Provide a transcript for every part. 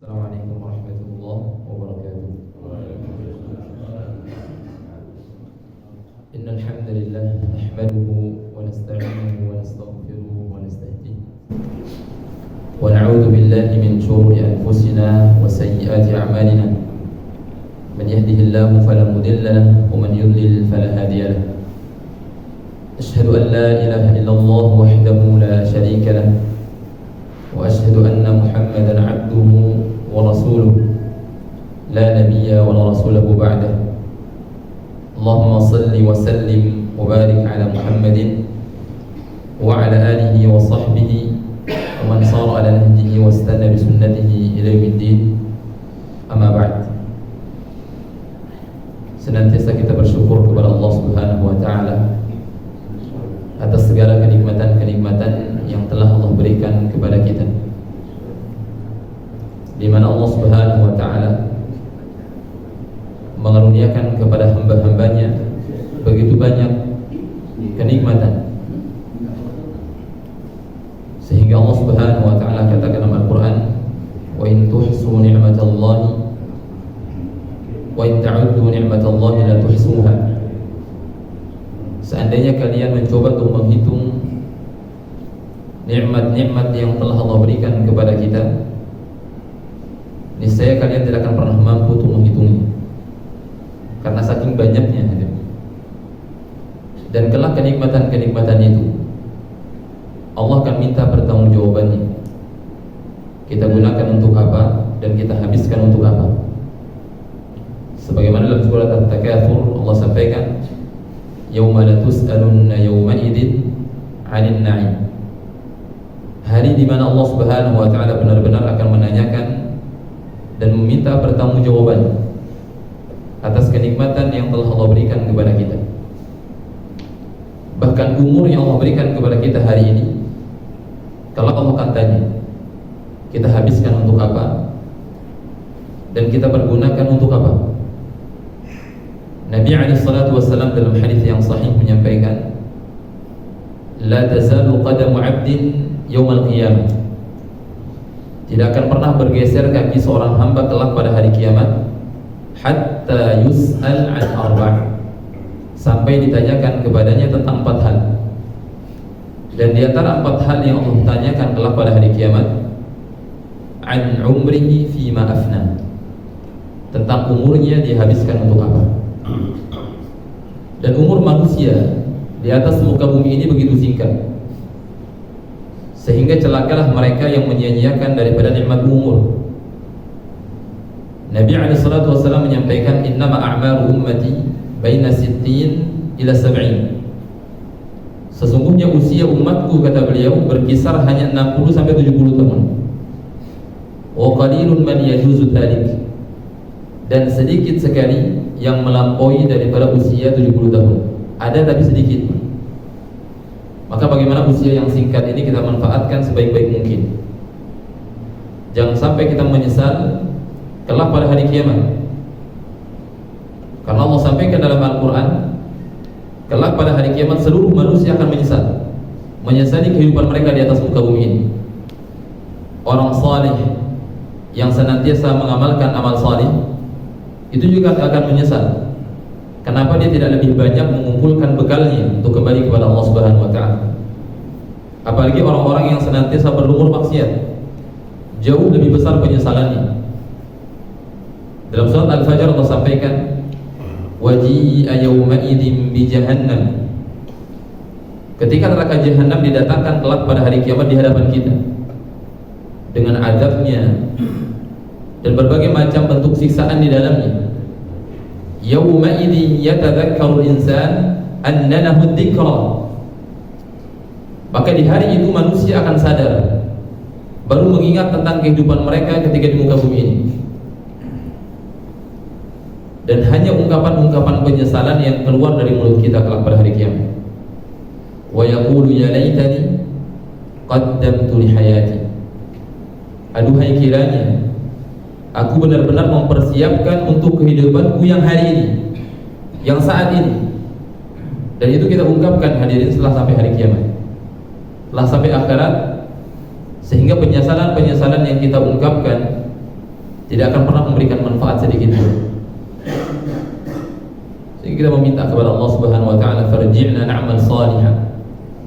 Assalamualaikum warahmatullahi wabarakatuh. Innal hamdalillah nahmaduhu wa nasta'inuhu wa nastaghfiruhu wa nastahdihi wa na'udzu billahi min shururi anfusina wa sayyiati a'malina. Man yahdihillahu fala mudilla lahu wa man yudlil fala hadiya lahu. Ashhadu an la ilaha illallah wahdahu la sharika lahu wa ashhadu anna Muhammadan 'abduhu wa rasuluhu la nabiyya wa la rasulahu ba'dahu. Allahumma salli wa sallim wa barik ala Muhammadin wa ala alihi wa sahbihi wa man sara ala nahjihi wa istana bi sunnatihi ila yaumiddin. Amma ba'd. Senantiasa kita bersyukur kepada Allah Subhanahu wa taala atas segala kenikmatan-kenikmatan yang telah Allah berikan kepada kita, di mana Allah Subhanahu wa taala mengaruniakan kepada hamba-hambanya begitu banyak kenikmatan, sehingga Allah Subhanahu wa taala katakan dalam Al-Qur'an, wa in tuhsu ni'matallahi wa in ta'uddu ni'matallahi la tuhsuha. Seandainya kalian mencoba untuk menghitung nikmat-nikmat yang telah Allah berikan kepada kita, niscaya kalian tidak akan pernah mampu untuk menghitungnya, karena saking banyaknya. Dan kelak kenikmatan-kenikmatan itu Allah akan minta pertanggungjawabannya. Kita gunakan untuk apa dan kita habiskan untuk apa? Sebagaimana dalam surah At-Takatsur Allah sampaikan, yauma la tus'alunna yawma idzin 'anil na'im. Hari di mana Allah Subhanahu wa taala benar-benar akan menanyakan dan meminta pertanggungjawaban atas kenikmatan yang telah Allah berikan kepada kita. Bahkan umur yang Allah berikan kepada kita hari ini, kalau Allah akan tanya, kita habiskan untuk apa dan kita pergunakan untuk apa? Nabi SAW dalam hadis yang sahih menyampaikan, la tazalu qadamu 'abdin yaumal qiyamah. Tidak akan pernah bergeser kaki seorang hamba kelak pada hari kiamat, hatta yus'al 'an arba', sampai ditanyakan kepadanya tentang 4 hal. Dan di antara 4 hal yang Allah tanyakan kelak pada hari kiamat, an umrihi fima afna, tentang umurnya dihabiskan untuk apa. Dan umur manusia di atas muka bumi ini begitu singkat, sehingga celakalah mereka yang menyia-nyiakan daripada nikmat umur. Nabi SAW menyampaikan, innama a'maru ummati baina 60 ila 70. Sesungguhnya usia umatku, kata beliau, berkisar hanya 60 sampai 70 tahun. Wa qalilun man yajuzu dzalik, dan sedikit sekali yang melampaui daripada usia 70 tahun. Ada tapi sedikit. Maka bagaimana usia yang singkat ini kita manfaatkan sebaik-baik mungkin. Jangan sampai kita menyesal kelak pada hari kiamat. Karena Allah sampaikan dalam Al-Quran, kelak pada hari kiamat seluruh manusia akan menyesal, menyesali kehidupan mereka di atas muka bumi ini. Orang saleh yang senantiasa mengamalkan amal saleh itu juga akan menyesal. Kenapa dia tidak lebih banyak mengumpulkan bekalnya untuk kembali kepada Allah Subhanahu wa taala? Apalagi orang-orang yang senantiasa berlumur maksiat, jauh lebih besar penyesalannya. Dalam surat Al-Fajr Allah sampaikan, waji'a yawma idzin bi jahannam. Ketika neraka jahanam didatangkan kelak pada hari kiamat di hadapan kita, dengan azabnya dan berbagai macam bentuk siksaan di dalamnya. Yauma idzin yatadzakkarul insan anna lahu dzikra. Maka di hari itu manusia akan sadar, baru mengingat tentang kehidupan mereka ketika di muka bumi ini. Dan hanya ungkapan-ungkapan penyesalan yang keluar dari mulut kita kelak pada hari kiamat. Wa yaqulu ya laitani qaddamtu li hayati. Aduhai kiranya aku benar-benar mempersiapkan untuk kehidupanku yang hari ini, yang saat ini. Dan itu kita ungkapkan hadirin setelah sampai hari kiamat, setelah sampai akhirat, sehingga penyesalan-penyesalan yang kita ungkapkan tidak akan pernah memberikan manfaat sedikit pun. Jadi kita meminta kepada Allah Subhanahu wa taala, farji'na na'mal shalihan.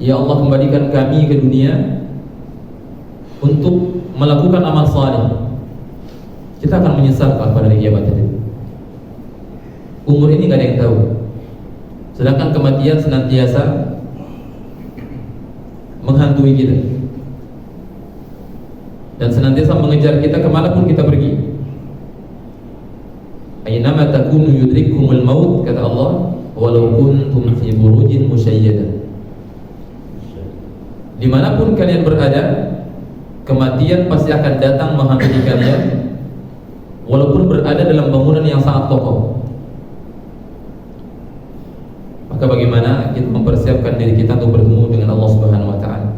Ya Allah, kembalikan kami ke dunia untuk melakukan amal saleh. Kita akan menyesal pada hari kiamat itu. Umur ini gak ada yang tahu. Sedangkan kematian senantiasa menghantui kita dan senantiasa mengejar kita kemanapun kita pergi. Aynama takunu yudrikkumul maut, kata Allah, walau kuntum fi burujin musyayyadah. Dimanapun kalian berada, kematian pasti akan datang menghampiri kalian, walaupun berada dalam bangunan yang sangat kokoh. Maka bagaimana kita mempersiapkan diri kita untuk bertemu dengan Allah Subhanahu wa taala?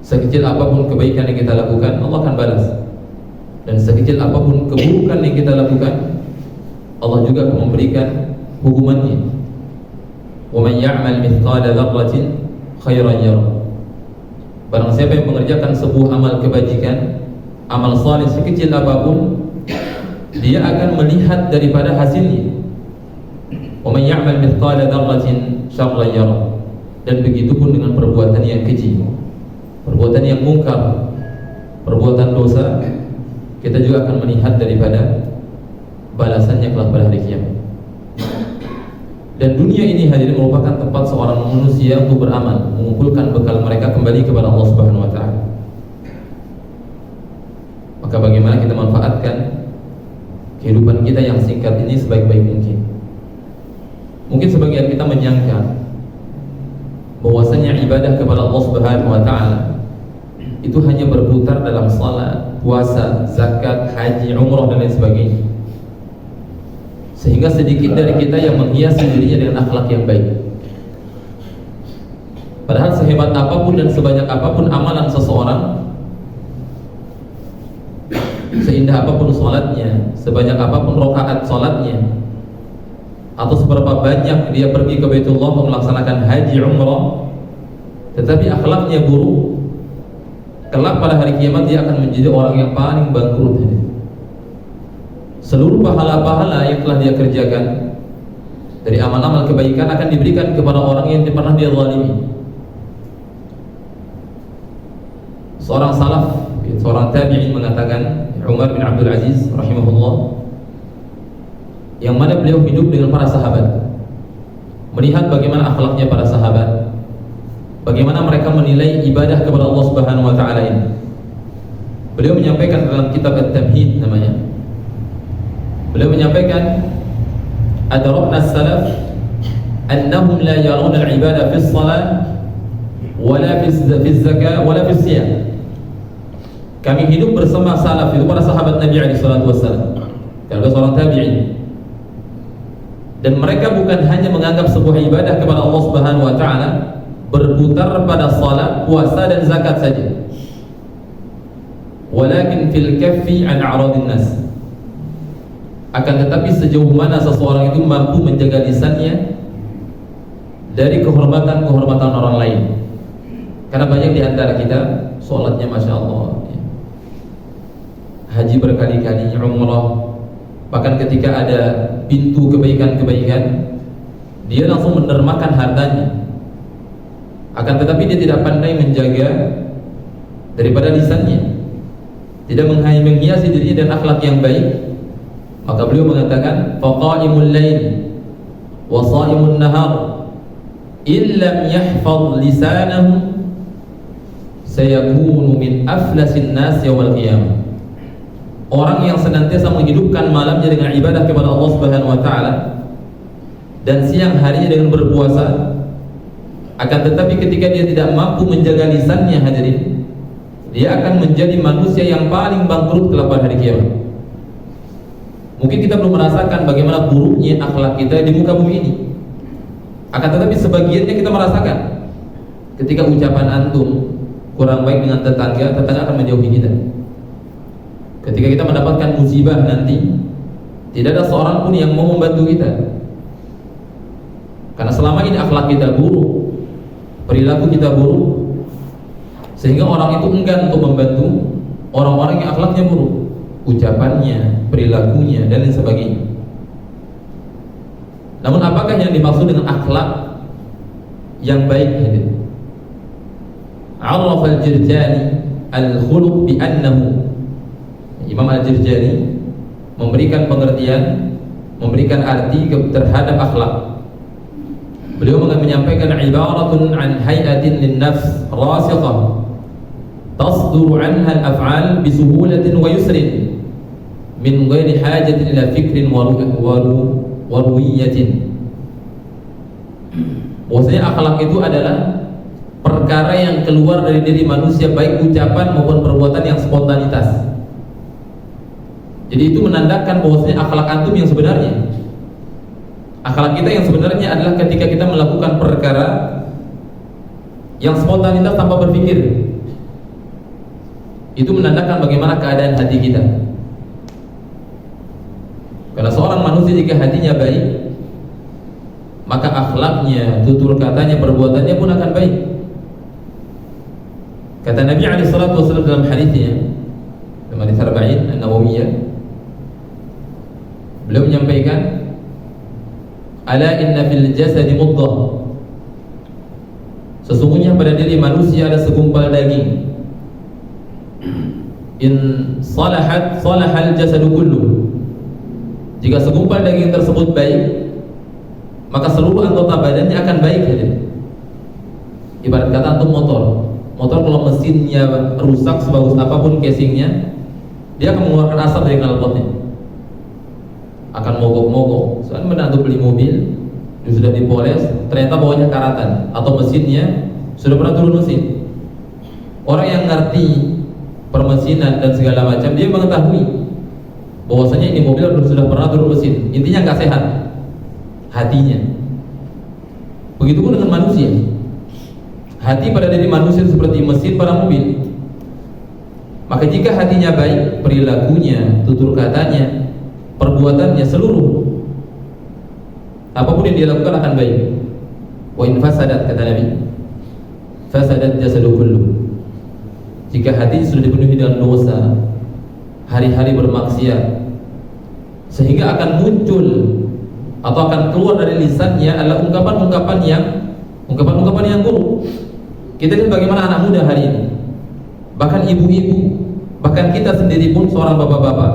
Sekecil apapun kebaikan yang kita lakukan, Allah akan balas. Dan sekecil apapun keburukan yang kita lakukan, Allah juga akan memberikan hukumannya. Wa man ya'mal mithqala dzarratin khairan yarah. Barang siapa yang mengerjakan sebuah amal kebajikan, amal saleh sekecil apapun, dia akan melihat daripada hasilnya. Wa man ya'mal mithqala dzarratin syarran yarah. Dan begitu pun dengan perbuatan yang keji, perbuatan yang mungkar, perbuatan dosa, kita juga akan melihat daripada balasannya kelak pada hari kiamat. Dan dunia ini hadirin merupakan tempat seorang manusia untuk beramal, mengumpulkan bekal mereka kembali kepada Allah Subhanahu wa taala. Maka bagaimana kita manfaatkan kehidupan kita yang singkat ini sebaik-baik mungkin. Mungkin sebagian kita menyangka bahwasanya ibadah kepada Allah Subhanahu wa taala itu hanya berputar dalam salat, puasa, zakat, haji, umrah dan lain sebagainya. Sehingga sedikit dari kita yang menghiasi dirinya dengan akhlak yang baik. Padahal sehebat apapun dan sebanyak apapun amalan seseorang, seindah apapun salatnya, sebanyak apapun rakaat salatnya, atau seberapa banyak dia pergi ke Baitullah untuk melaksanakan haji, umrah, tetapi akhlaknya buruk, kelak pada hari kiamat dia akan menjadi orang yang paling bangkrut. Seluruh pahala-pahala yang telah dia kerjakan dari amal-amal kebaikan akan diberikan kepada orang yang pernah dia zalimi. Seorang salaf, seorang tabi'in mengatakan, Umar bin Abdul Aziz rahimahullah, yang mana beliau hidup dengan para sahabat, melihat bagaimana akhlaknya para sahabat, bagaimana mereka menilai ibadah kepada Allah Subhanahu wa taala ini. Beliau menyampaikan dalam kitab At-Tamhid namanya. Beliau menyampaikan, adrakna as-salaf annahum la yarawna al-ibadah fi as-salah wala fi az-zakah wala fi as-siyam. Kami hidup bersama salaf, itu para sahabat Nabi alaihi salatu wasallam. Kalau seorang tabi'in, dan mereka bukan hanya menganggap sebuah ibadah kepada Allah Subhanahu wa taala berputar pada salat, puasa dan zakat saja, walakin fil kaffi an a'radin nas. Akan tetapi sejauh mana seseorang itu mampu menjaga lisannya dari kehormatan-kehormatan orang lain. Karena banyak di antara kita sholatnya Masya Allah, haji berkali-kali, umrah, bahkan ketika ada pintu kebaikan-kebaikan dia langsung mendermakan hartanya. Akan tetapi dia tidak pandai menjaga daripada lisannya, tidak menghiasi dirinya dengan akhlak yang baik. Maka beliau mengatakan, faqaimul lail wa shaimun nahar illam yahfaz lisanahu sayakunu min aflasin nas yaumil qiyamah. Orang yang senantiasa menghidupkan malamnya dengan ibadah kepada Allah Subhanahu wa taala dan siang harinya dengan berpuasa, akan tetapi ketika dia tidak mampu menjaga lisannya, hadirin, dia akan menjadi manusia yang paling bangkrut kelak pada hari kiamat. Mungkin kita belum merasakan bagaimana buruknya akhlak kita di muka bumi ini. Akan tetapi sebagiannya kita merasakan. Ketika ucapan antum kurang baik dengan tetangga, tetangga akan menjauhi kita. Ketika kita mendapatkan musibah nanti, tidak ada seorang pun yang mau membantu kita. Karena selama ini akhlak kita buruk, perilaku kita buruk, sehingga orang itu enggan untuk membantu orang-orang yang akhlaknya buruk. ucapannya, perilakunya, dan lain sebagainya. Namun apakah yang dimaksud dengan akhlak yang baik? Araf al-Jirjani al-khuluq bi annahu, Imam al-Jirjani memberikan pengertian, memberikan arti terhadap akhlak. Beliau menyampaikan ibaratun an hayatin lin-nafs rasiqah tasduru anha al-af'al bi suhulatin wa yusrin min ghairi hajatin ila fikrin wa ruwiyatin. Bahwasanya akhlak itu adalah perkara yang keluar dari diri manusia, baik ucapan maupun perbuatan yang spontanitas. Jadi itu menandakan bahwasanya akhlak antum yang sebenarnya, akhlak kita yang sebenarnya adalah ketika kita melakukan perkara yang spontanitas tanpa berpikir. Itu menandakan bagaimana keadaan hati kita. Karena seorang manusia jika hatinya baik, maka akhlaknya, tutur katanya, perbuatannya pun akan baik. Kata Nabi SAW dalam hadisnya, dalam hadis Arba'in An-Nawawiyah, beliau menyampaikan, ala inna fil jasadi mudghah, sesungguhnya pada diri manusia ada segumpal daging. In salahat salahal jasadu kullu, jika segumpal daging tersebut baik, maka seluruh anggota badannya akan baik. Ibarat kata antum motor kalau mesinnya rusak, sebagus apapun casingnya, dia akan mengeluarkan asap dari knalpotnya, akan mogok-mogok. Soalnya antum beli mobil, sudah dipoles, ternyata bawahnya karatan atau mesinnya sudah pernah turun mesin. Orang yang ngerti permesinan dan segala macam, dia mengetahui bahwasanya ini mobil sudah pernah turun mesin. Intinya nggak sehat hatinya. Begitupun dengan manusia. Hati pada diri manusia seperti mesin pada mobil. Maka jika hatinya baik, perilakunya, tutur katanya, perbuatannya, seluruh apapun yang dia lakukan akan baik. Wa in fasadat, kata Nabi, fasadat jasadu kullu. Jika hati sudah dipenuhi dengan dosa, hari-hari bermaksiat, sehingga akan muncul atau akan keluar dari lisannya adalah ungkapan-ungkapan yang buruk. Kita lihat bagaimana anak muda hari ini, bahkan ibu-ibu, bahkan kita sendiri pun seorang bapak-bapak,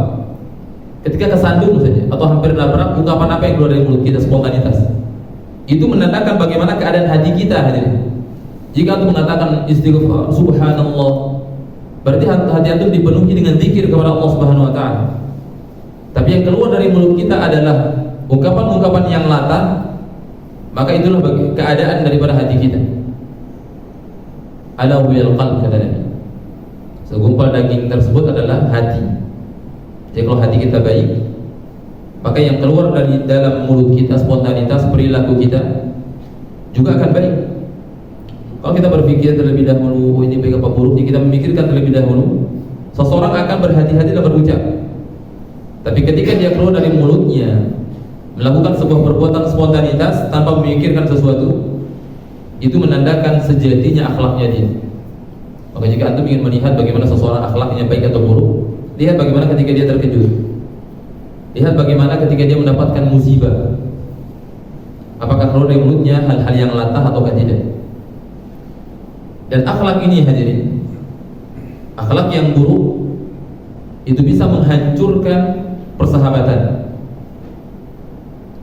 ketika kesandung saja atau hampir nabrak, ungkapan apa yang keluar dari mulut kita spontanitas. Itu menandakan bagaimana keadaan hati kita hadirin. Jika antum mengatakan istighfar, subhanallah, berarti hati antum dipenuhi dengan zikir kepada Allah Subhanahu wa taala. Tapi yang keluar dari mulut kita adalah ungkapan-ungkapan yang latah, maka itulah keadaan daripada hati kita. Ala wal qalb, kata Nabi. Segumpal daging tersebut adalah hati. Jadi kalau hati kita baik, maka yang keluar dari dalam mulut kita, spontanitas perilaku kita juga akan baik. Kalau kita berpikir terlebih dahulu, oh ini baik apa buruk, kita memikirkan terlebih dahulu, seseorang akan berhati-hati dalam berucap. Tapi ketika dia keluar dari mulutnya melakukan sebuah perbuatan spontanitas tanpa memikirkan sesuatu, itu menandakan sejatinya akhlaknya dia. Maka jika antum ingin melihat bagaimana seseorang akhlaknya baik atau buruk, lihat bagaimana ketika dia terkejut, lihat bagaimana ketika dia mendapatkan musibah, apakah keluar dari mulutnya hal-hal yang latah ataukah tidak. Dan akhlak ini hadirin, akhlak yang buruk itu bisa menghancurkan persahabatan.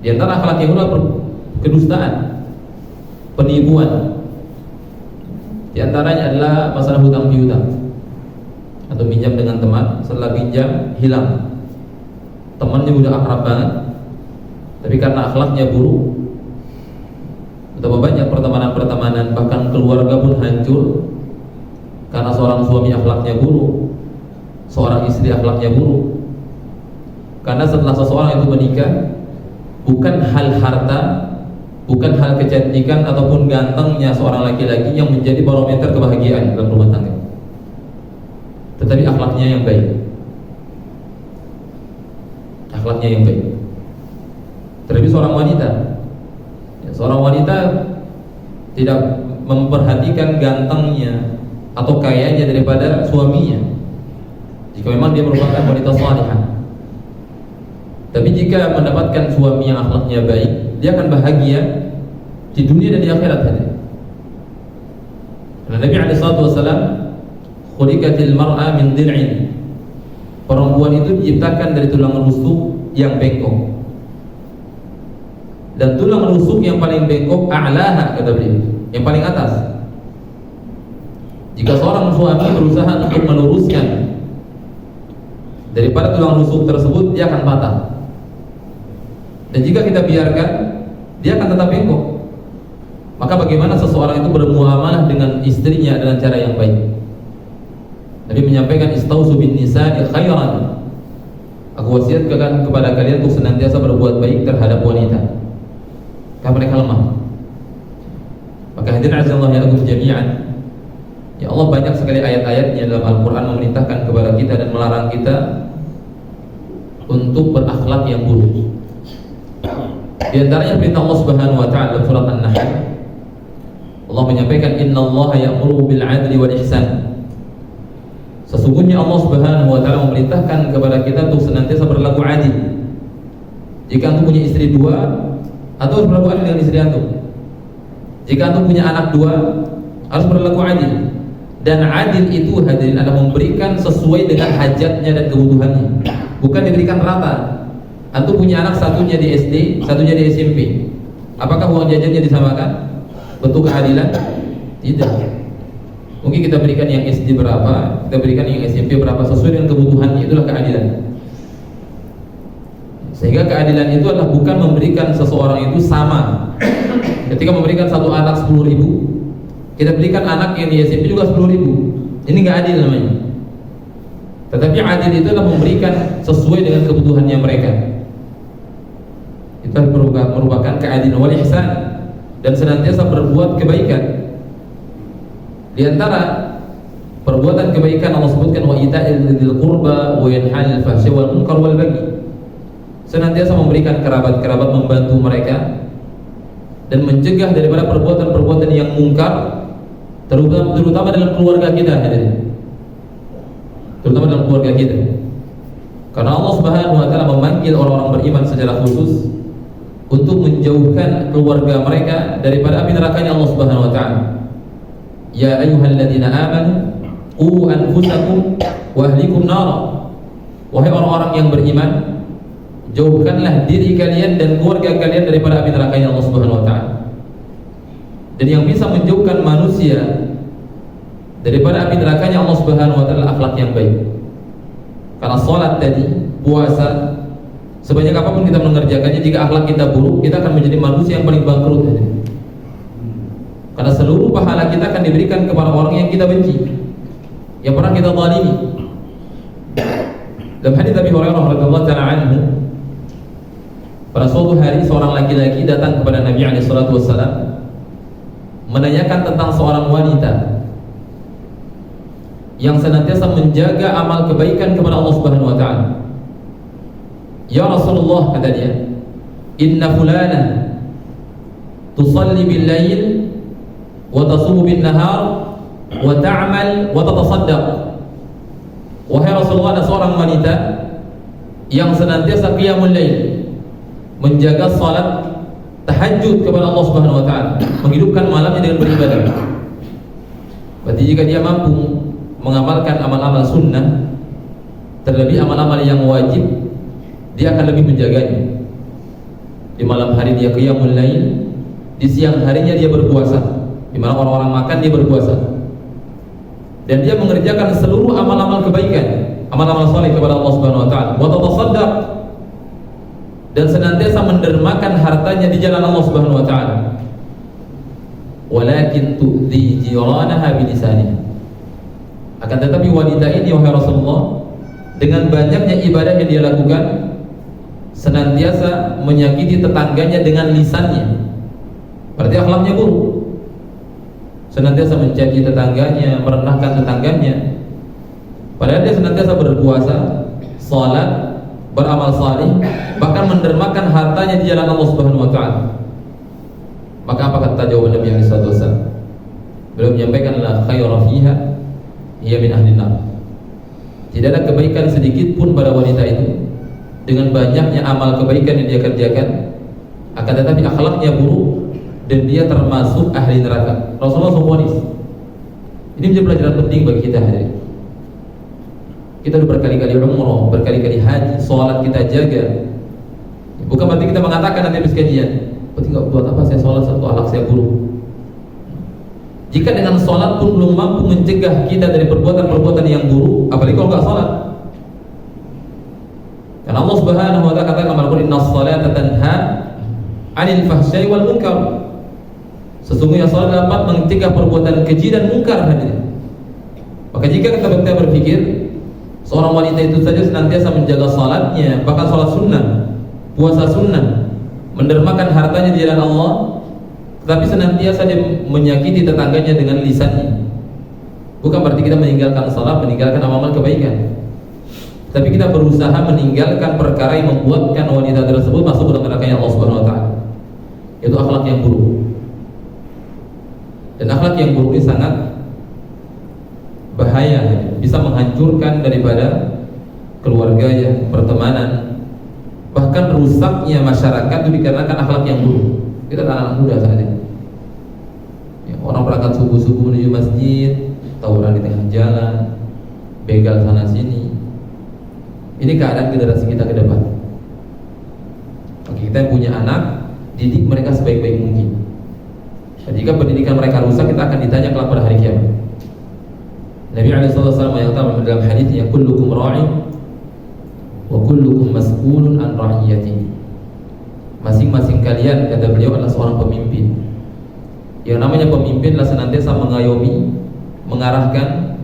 Di antara akhlak yang buruk, kedustaan, penipuan. Di antaranya adalah masalah hutang piutang atau pinjam dengan teman, setelah pinjam hilang, temannya udah akrab banget, tapi karena akhlaknya buruk, betapa banyak pertemanan-pertemanan, bahkan keluarga pun hancur karena seorang suami akhlaknya buruk, seorang istri akhlaknya buruk. Karena setelah seseorang itu menikah, bukan hal harta, bukan hal kecantikan ataupun gantengnya seorang laki-laki yang menjadi barometer kebahagiaan dalam rumah tangga, tetapi akhlaknya yang baik. Akhlaknya yang baik. Terlebih seorang wanita tidak memperhatikan gantengnya atau kayanya daripada suaminya. jika memang dia merupakan wanita salihah. Tapi jika mendapatkan suami yang akhlaknya baik, dia akan bahagia di dunia dan di akhirat. Karena Nabi SAW, khuliqatil mar'a min dil'in, perempuan itu diciptakan dari tulang rusuk yang bengkok, dan tulang rusuk yang paling bengkok a'laha, kata beliau, yang paling atas. Jika seorang suami berusaha untuk meluruskan daripada tulang rusuk tersebut, dia akan patah. Dan jika kita biarkan, dia akan tetap bengkok. Maka bagaimana seseorang itu bermuamalah dengan istrinya dengan cara yang baik? Nabi menyampaikan, istausu bin nisa'i khairan. Aku wasiatkan kepada kalian untuk senantiasa berbuat baik terhadap wanita, karena mereka lemah. Maka hadirin azza ya agung jami'an, ya Allah banyak sekali ayat-ayatnya dalam Al-Quran memerintahkan kepada kita dan melarang kita untuk berakhlak yang buruk. Di antaranya perintah Allah Subhanahu wa taala dalam surat An-Nahl. Allah menyampaikan, innallaha ya'muru bil 'adli wal ihsan. Sesungguhnya Allah Subhanahu wa taala memerintahkan kepada kita untuk senantiasa berlaku adil. Jika antum punya istri dua, atau berlaku adil dengan istri antum. Jika antum punya anak dua, harus berlaku adil. Dan adil itu hadirin adalah memberikan sesuai dengan hajatnya dan kebutuhannya, bukan diberikan rata. Antum punya anak, satunya di SD, satunya di SMP, apakah uang jajannya disamakan? Bentuk keadilan? Tidak. Mungkin kita berikan yang SD berapa, kita berikan yang SMP berapa, sesuai dengan kebutuhannya. Itulah keadilan. Sehingga keadilan itu adalah bukan memberikan seseorang itu sama. Ketika memberikan satu anak 10.000, kita berikan anak yang di SMP juga 10.000. Ini nggak adil namanya. Tetapi adil itu adalah memberikan sesuai dengan kebutuhannya mereka. Itu merupakan keadilan wal ihsan, dan senantiasa berbuat kebaikan. Di antara perbuatan kebaikan Allah sebutkan, wa ita'il dzil qurba wa yanhal fahsya wal munkar wal baghi. Senantiasa memberikan kerabat-kerabat, membantu mereka dan mencegah daripada perbuatan-perbuatan yang mungkar, terutama dalam keluarga kita, terutama dalam keluarga kita. Karena Allah Subhanahu wa taala memanggil orang-orang beriman secara khusus untuk menjauhkan keluarga mereka daripada api nerakanya Allah Subhanahu wa taala. Ya ayyuhalladzina amanu qu anfusakum wa ahlikum nara. Wahai orang-orang yang beriman, jauhkanlah diri kalian dan keluarga kalian daripada api nerakanya Allah Subhanahu wa taala. Dan yang bisa menjauhkan manusia daripada api nerakanya Allah Subhanahu wa taala akhlak yang baik. Karena salat tadi, puasa, sebanyak apapun kita mengerjakannya, jika akhlak kita buruk, kita akan menjadi manusia yang paling bangkrut. Karena seluruh pahala kita akan diberikan kepada orang yang kita benci, yang pernah kita zalimi. Dalam hadits Abi Hurairah radhiyallahu ta'ala anhu, pada suatu hari seorang laki-laki datang kepada Nabi SAW menanyakan tentang seorang wanita yang senantiasa menjaga amal kebaikan kepada Allah Subhanahu wa taala. Ya Rasulullah, kata dia, inna fulana tusalli bil lail wa tasumu bin nahar wa ta'mal wa tatasaddaq. Wahai Rasulullah, ada seorang wanita yang senantiasa qiyamul lail, menjaga salat tahajud kepada Allah Subhanahu wa taala, menghidupkan malamnya dengan beribadah. Berarti jika dia mampu mengamalkan amal-amal sunnah, terlebih amal-amal yang wajib, dia akan lebih menjaganya. Di malam hari dia qiyamul lail, di siang harinya dia berpuasa. Di mana orang-orang makan, dia berpuasa. Dan dia mengerjakan seluruh amal-amal kebaikan, amal-amal saleh kepada Allah Subhanahu wa taala. Wa tatasaddaq, dan senantiasa mendermakan hartanya di jalan Allah Subhanahu wa taala. Walakin tu'dhi jiranaha bilisaniha. Akan tetapi wanita ini, wahai Rasulullah, dengan banyaknya ibadah yang dia lakukan, senantiasa menyakiti tetangganya dengan lisannya. Berarti akhlaknya buruk. Senantiasa mencaci tetangganya, merendahkan tetangganya. Padahal dia senantiasa berpuasa, salat, beramal salih, bahkan mendermakan hartanya di jalan Allah Subhanahu wa taala. Maka apa kata jawaban Nabi sallallahu alaihi wasallam? Beliau menyampaikan, la khaira fiha, hiya min ahli nar. Tidak ada kebaikan sedikit pun pada wanita itu, dengan banyaknya amal kebaikan yang dia kerjakan, akan tetapi akhlaknya buruk dan dia termasuk ahli neraka. Rasulullah SAW. Ini menjadi pelajaran penting bagi kita hari. Kita sudah berkali-kali umrah, berkali-kali haji, sholat kita jaga. Bukan berarti kita mengatakan nanti habis kajian, berarti nggak buat apa saya sholat satu akhlak saya buruk. Jika dengan sholat pun belum mampu mencegah kita dari perbuatan-perbuatan yang buruk, apalagi kalau nggak sholat. Karena Allah Subhanahu wa Ta'ala katakan dalam Al-Qur'an, "Inna sholata tanha 'anil fahsya'i wal munkar." Sesungguhnya sholat dapat mencegah perbuatan keji dan mungkar. Maka jika kita berpikir seorang wanita itu saja senantiasa menjaga sholatnya, bahkan sholat sunnah, puasa sunnah, mendermakan hartanya di jalan Allah, tapi senantiasa dia menyakiti tetangganya dengan lisannya, bukan berarti kita meninggalkan salat, meninggalkan amal kebaikan, tapi kita berusaha meninggalkan perkara yang membuatkan wanita tersebut masuk ke dalam neraka Allah Subhanahu wa Ta'ala. Itu akhlak yang buruk. Dan akhlak yang buruk ini sangat bahaya, bisa menghancurkan daripada keluarganya, pertemanan, bahkan rusaknya masyarakat itu dikarenakan akhlak yang buruk. Kita anak muda saat ini, orang berangkat subuh-subuh menuju masjid, tawuran di tengah jalan, begal sana sini. Ini keadaan generasi kita ke depan. Oke, kita yang punya anak, didik mereka sebaik-baik mungkin. Dan jika pendidikan mereka rusak, kita akan ditanya kelak pada hari kiamat. Nabi SAW mengatakan dalam hadisnya, "Kullukum ra'in wa kullukum mas'ulun an ra'iyatihi." Masing-masing kalian, kata beliau, adalah seorang pemimpin. Yang namanya pemimpin adalah senantiasa mengayomi, mengarahkan,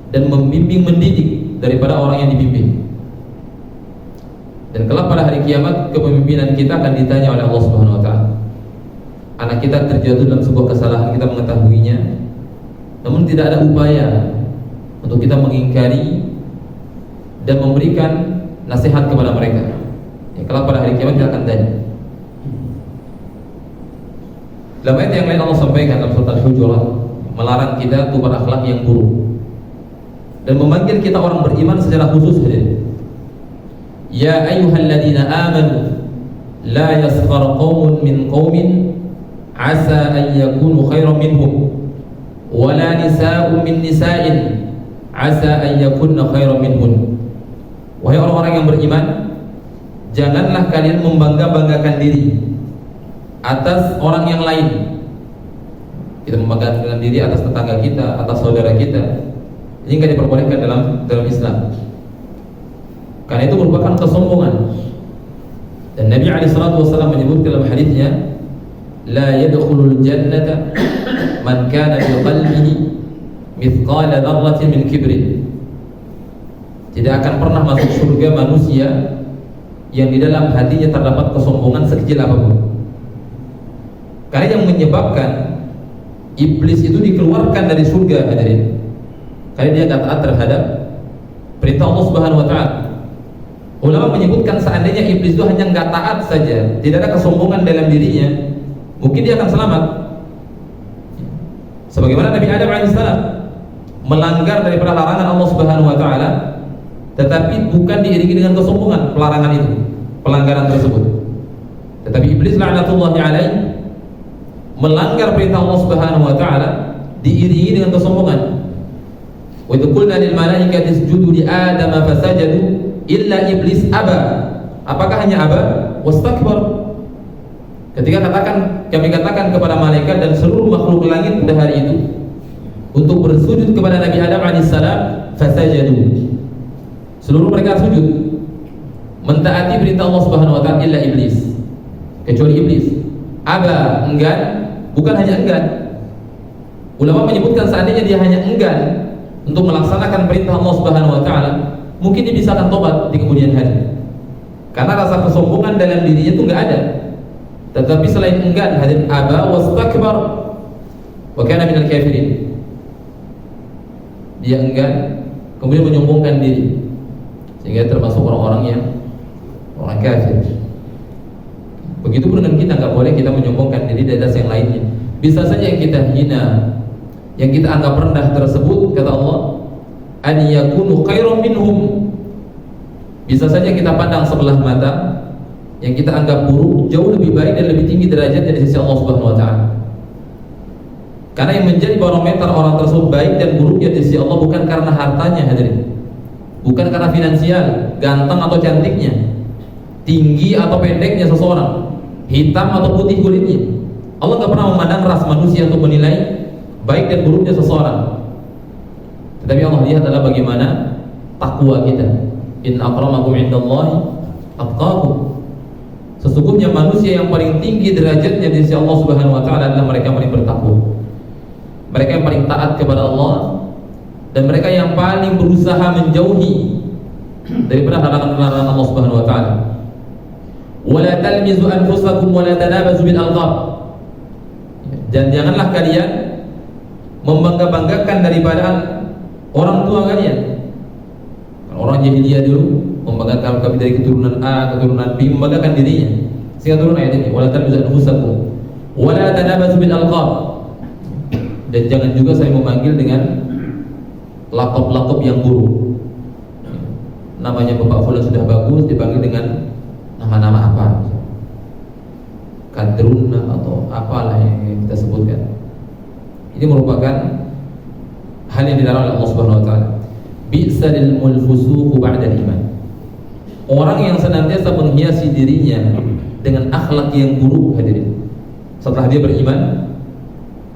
dan membimbing, mendidik daripada orang yang dipimpin. Dan kelak pada hari kiamat, kepemimpinan kita akan ditanya oleh Allah Subhanahu wa Ta'ala. Anak kita terjatuh dalam sebuah kesalahan, kita mengetahuinya, namun tidak ada upaya untuk kita mengingkari dan memberikan nasihat kepada mereka. Kelak pada hari kiamat kita akan tanya. Dalam ayat yang lain Allah sampaikan dalam surat Al-Hujurat, melarang kita untuk berakhlak yang buruk dan memanggil kita orang beriman secara khusus. Ya ayyuhalladzina amanu la yaskhar qaumun min qaumin asa an yakunu khairan minhum wala nisaa'un min nisa'in asa an yakunna khairan minhun. Wahai orang-orang yang beriman, janganlah kalian membangga-banggakan diri atas orang yang lain. Kita membanggakan diri atas tetangga kita, atas saudara kita. Ini tidak diperbolehkan dalam Islam. Karena itu merupakan kesombongan. Dan Nabi SAW menyebut dalam hadisnya, "La yadkhulul jannata man kana fi qalbihi mithqala dzarratin min kibrin." Tidak akan pernah masuk surga manusia yang di dalam hatinya terdapat kesombongan sekecil apapun. Karena yang menyebabkan iblis itu dikeluarkan dari surga, hadirin, karena dia tidak taat terhadap perintah Allah Subhanahu wa Ta'ala. Ulama menyebutkan seandainya iblis itu hanya nggak taat saja, tidak ada kesombongan dalam dirinya, mungkin dia akan selamat. Sebagaimana Nabi Adam alaihissalam melanggar daripada larangan Allah Subhanahu wa Ta'ala, tetapi bukan diiringi dengan kesombongan pelarangan itu, pelanggaran tersebut. Tetapi iblis la'natullahi alaihi melanggar perintah Allah Subhanahu wa Ta'ala diiringi dengan kesombongan. Wa idh qulna lil malaikati isjudu li Adam fasajadu illa iblis aba. Apakah hanya aba? Wastakbar. Ketika kami katakan kepada malaikat dan seluruh makhluk langit pada hari itu untuk bersujud kepada Nabi Adam alaihissalam, fasajadu. Seluruh mereka sujud mentaati perintah Allah Subhanahu wa Ta'ala illa iblis, kecuali iblis. Aba, enggan. Bukan hanya enggan, ulama menyebutkan seandainya dia hanya enggan untuk melaksanakan perintah Allah Subhanahu wa Ta'ala, mungkin dia bisa akan tobat di kemudian hari, karena rasa kesombongan dalam dirinya itu enggak ada. Tetapi selain enggan, hadir aba wastakbar wa kana minal kafirin, dia enggan kemudian menyombongkan diri sehingga termasuk orang-orang yang orang kafir. Begitu pun dengan kita, nggak boleh kita menyombongkan diri dari atas yang lainnya. Bisa saja yang kita hina, yang kita anggap rendah tersebut, kata Allah, an yakunu khairan minhum. Bisa saja kita pandang sebelah mata yang kita anggap buruk jauh lebih baik dan lebih tinggi derajatnya di sisi Allah Subhanahu wa taala. Karena yang menjadi barometer orang tersebut baik dan buruknya di sisi Allah bukan karena hartanya, hadirin. Bukan karena finansial, ganteng atau cantiknya, tinggi atau pendeknya seseorang, hitam atau putih kulitnya. Allah tidak pernah memandang ras manusia untuk menilai baik dan buruknya seseorang. Tetapi Allah lihat adalah bagaimana takwa kita. In akramakum indallahi atqakum. Sesungguhnya manusia yang paling tinggi derajatnya di sisi Allah Subhanahu wa taala adalah mereka yang paling bertakwa. Mereka yang paling taat kepada Allah dan mereka yang paling berusaha menjauhi daripada larangan-larangan Allah Subhanahu wa taala. Wala talmizu anfusakum wala tanabazu bil alqab. Dan janganlah kalian membangga-banggakan daripada orang tua kalian. Orang jahiliyah dulu membanggakan kami dari keturunan A, keturunan B, membanggakan dirinya. Sehingga turun ayat ini, wala talmizu anfusakum wala tanabazu bil alqab. Dan jangan juga saya memanggil dengan lakop-lakop yang buruk. Namanya Bapak Fulan sudah bagus, dipanggil dengan nama-nama apa? Kadrun atau apalah yang kita sebutkan. Ini merupakan hal yang dilarang oleh Allah Subhanahu wa taala. Bi'salil mulfusuqu ba'dal iman. Orang yang senantiasa menghiasi dirinya dengan akhlak yang buruk, hadirin, setelah dia beriman,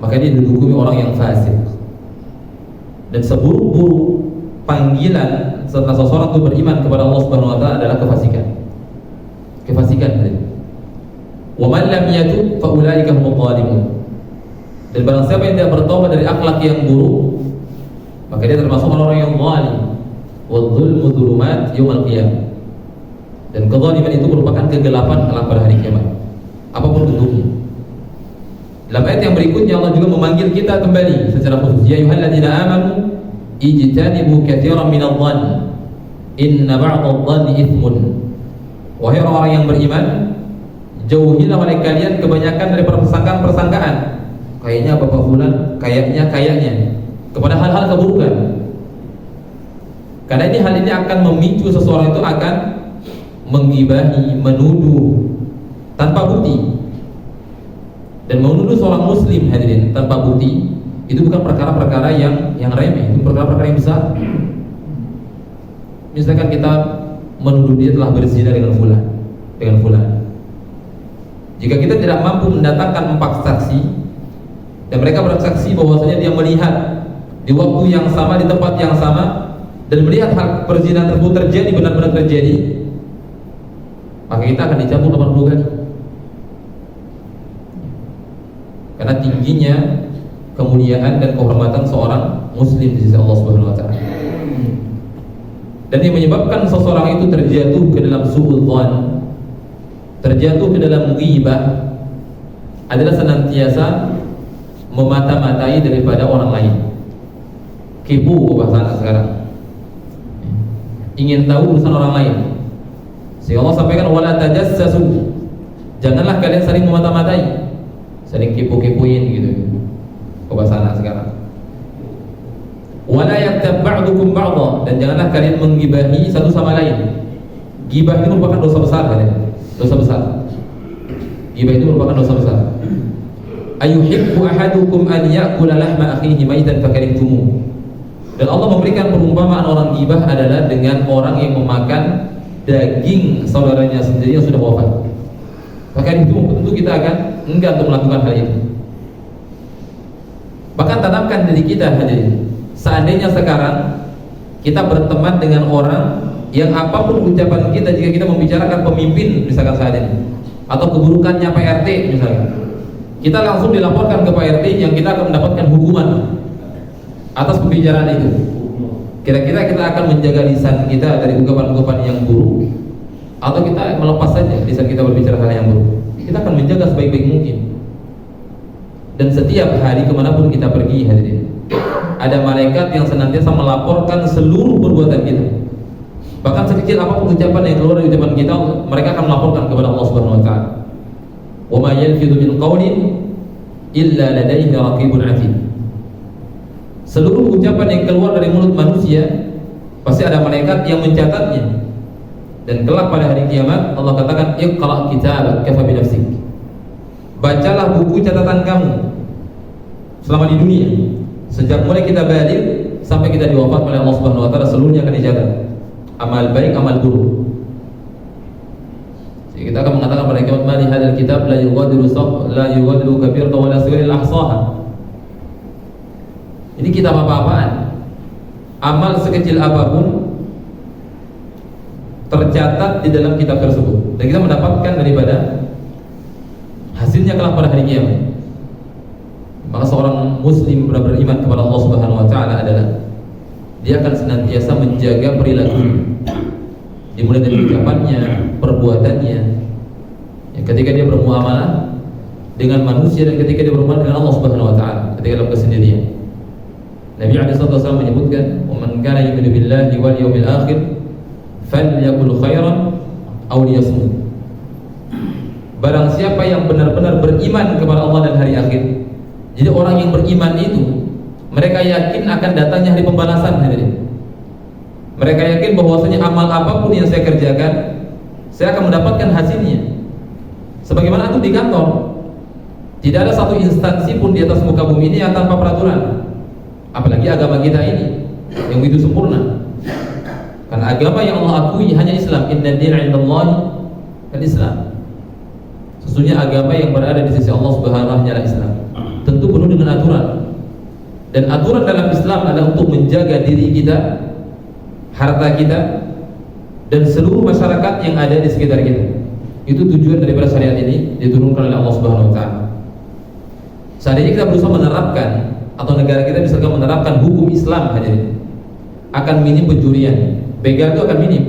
maka dia didukumi orang yang fasik. Dan seburuk-buruk panggilan setelah seseorang itu beriman kepada Allah Subhanahu wa taala adalah kefasikan. Kefasikan, hadirin. Wa man lam yatub fa ulaika humul zalimun. Dan barang siapa yang tidak bertobat dari akhlak yang buruk, maka dia termasuk orang yang zalim. Wadzulmu dzulumat yaumil qiyamah. Dan kezaliman itu merupakan kegelapan kelak pada hari kiamat. Apapun bentuknya. Dalam ayat yang berikutnya Allah juga memanggil kita kembali secara khusus. Ya ayyuhalladzina amanu ijtanibu katsiran minadh-dhann inna ba'dadh-dhanni itsmun. Wahai orang-orang yang beriman, jauhilah oleh kalian kebanyakan dari persangkaan-persangkaan. Kayaknya Bapak Fulan, kayaknya kepada hal-hal keburukan. Karena hal ini akan memicu seseorang itu akan menggibahi, menuduh tanpa bukti. Dan menuduh seorang muslim, hadirin, tanpa bukti itu bukan perkara-perkara yang remeh, itu perkara-perkara yang besar. Misalkan kita menuduh dia telah berzina dengan fulan. Jika kita tidak mampu mendatangkan 4 saksi dan mereka bersaksi bahwasanya dia melihat di waktu yang sama, di tempat yang sama, dan melihat hal perzinahan tersebut terjadi, benar-benar terjadi, maka kita akan dicambuk 80 kali. Karena tingginya kemuliaan dan kehormatan seorang muslim di sisi Allah Subhanahu wa taala. Dan yang menyebabkan seseorang itu terjatuh ke dalam suudzon, terjatuh ke dalam ghibah, adalah senantiasa memata-matai daripada orang lain. Kepo bahasa sekarang, ingin tahu urusan orang lain. Sehingga Allah sampaikan wala tajassasu, janganlah kalian saling memata-matai, saling kepo-kepoin gitu. Bahasa sekarang. Wala yaktab ba'dukum ba'dha, dan janganlah kalian menggibahi satu sama lain. Gibah itu merupakan dosa besar, kan? Dosa besar. Gibah itu merupakan dosa besar. Ayuhibbu ahadukum an ya'kula lahma akhihi maitan fakarihtumuh. Dan Allah memberikan perumpamaan orang gibah adalah dengan orang yang memakan daging saudaranya sendiri yang sudah wafat. Fakarihtumuh, tentu kita akan enggan untuk melakukan hal itu. Bahkan tanamkan diri kita, hadirin. Seandainya sekarang kita berteman dengan orang yang apapun ucapan kita, jika kita membicarakan pemimpin misalkan saat ini, atau keburukannya Pak RT misalkan, kita langsung dilaporkan ke Pak RT, yang kita akan mendapatkan hukuman atas pembicaraan itu. Kira-kira kita akan menjaga lisan kita dari ungkapan-ungkapan yang buruk, atau kita melepas saja lisan kita berbicara hal yang buruk? Kita akan menjaga sebaik-baik mungkin. Dan setiap hari kemanapun kita pergi, hadirin, ada malaikat yang senantiasa melaporkan seluruh perbuatan kita. Bahkan sekecil apapun ucapan yang keluar dari ucapan kita, mereka akan melaporkan kepada Allah Subhanahu wa taala. Wa ma yalfidhu min qawlin illa ladayhi raqibun atid. seluruh ucapan yang keluar dari mulut manusia pasti ada malaikat yang mencatatnya. Dan kelak pada hari kiamat Allah katakan, iqra kitabak kafa bi nafsik. Bacalah buku catatan kamu selama di dunia. Sejak mulai kita balik sampai kita diwafat oleh Allah Subhanahu wa taala, seluruhnya akan dicatat. Amal baik, amal buruk. Jadi kita akan mengatakan pada kiamat, ma li hadzal kitab la yughadiru kabiratan wa la saghiratan ahsaha. Ini kitab apa-apaan? Amal sekecil apapun tercatat di dalam kitab tersebut, dan kita mendapatkan daripada hasilnya kelak pada hari kiamat. Maka seorang muslim benar-benar iman kepada Allah Subhanahu wa taala adalah dia akan senantiasa menjaga perilaku, dimulai dari ucapannya, perbuatannya, ya, ketika dia bermuamalah dengan manusia dan ketika dia bermuamalah dengan Allah Subhanahu wa taala, ketika dalam kesendirian. Nabi SAW menyebutkan, "Wa man kana yu'minu billahi wal yawmil akhir falyakul khairan aw liyasmut." Barang siapa yang benar-benar beriman kepada Allah dan hari akhir. Jadi orang yang beriman itu mereka yakin akan datangnya hari pembalasan. Mereka yakin bahwasanya amal apapun yang saya kerjakan, saya akan mendapatkan hasilnya. Sebagaimana itu di kantor, tidak ada satu instansi pun di atas muka bumi ini yang tanpa peraturan. Apalagi agama kita ini yang begitu sempurna. Karena agama yang Allah akui hanya Islam. Inna dina 'indallahi al-Islam. Sesungguhnya agama yang berada di sisi Allah Subhanahu wa taala Islam. Tentu penuh dengan aturan. Dan aturan dalam Islam adalah untuk menjaga diri kita, harta kita, dan seluruh masyarakat yang ada di sekitar kita. Itu tujuan daripada syariat ini diturunkan oleh Allah Subhanahu wa taala. Seandainya kita berusaha menerapkan, atau negara kita misalkan menerapkan hukum Islam saja, akan minim pencurian. Begal itu akan minim,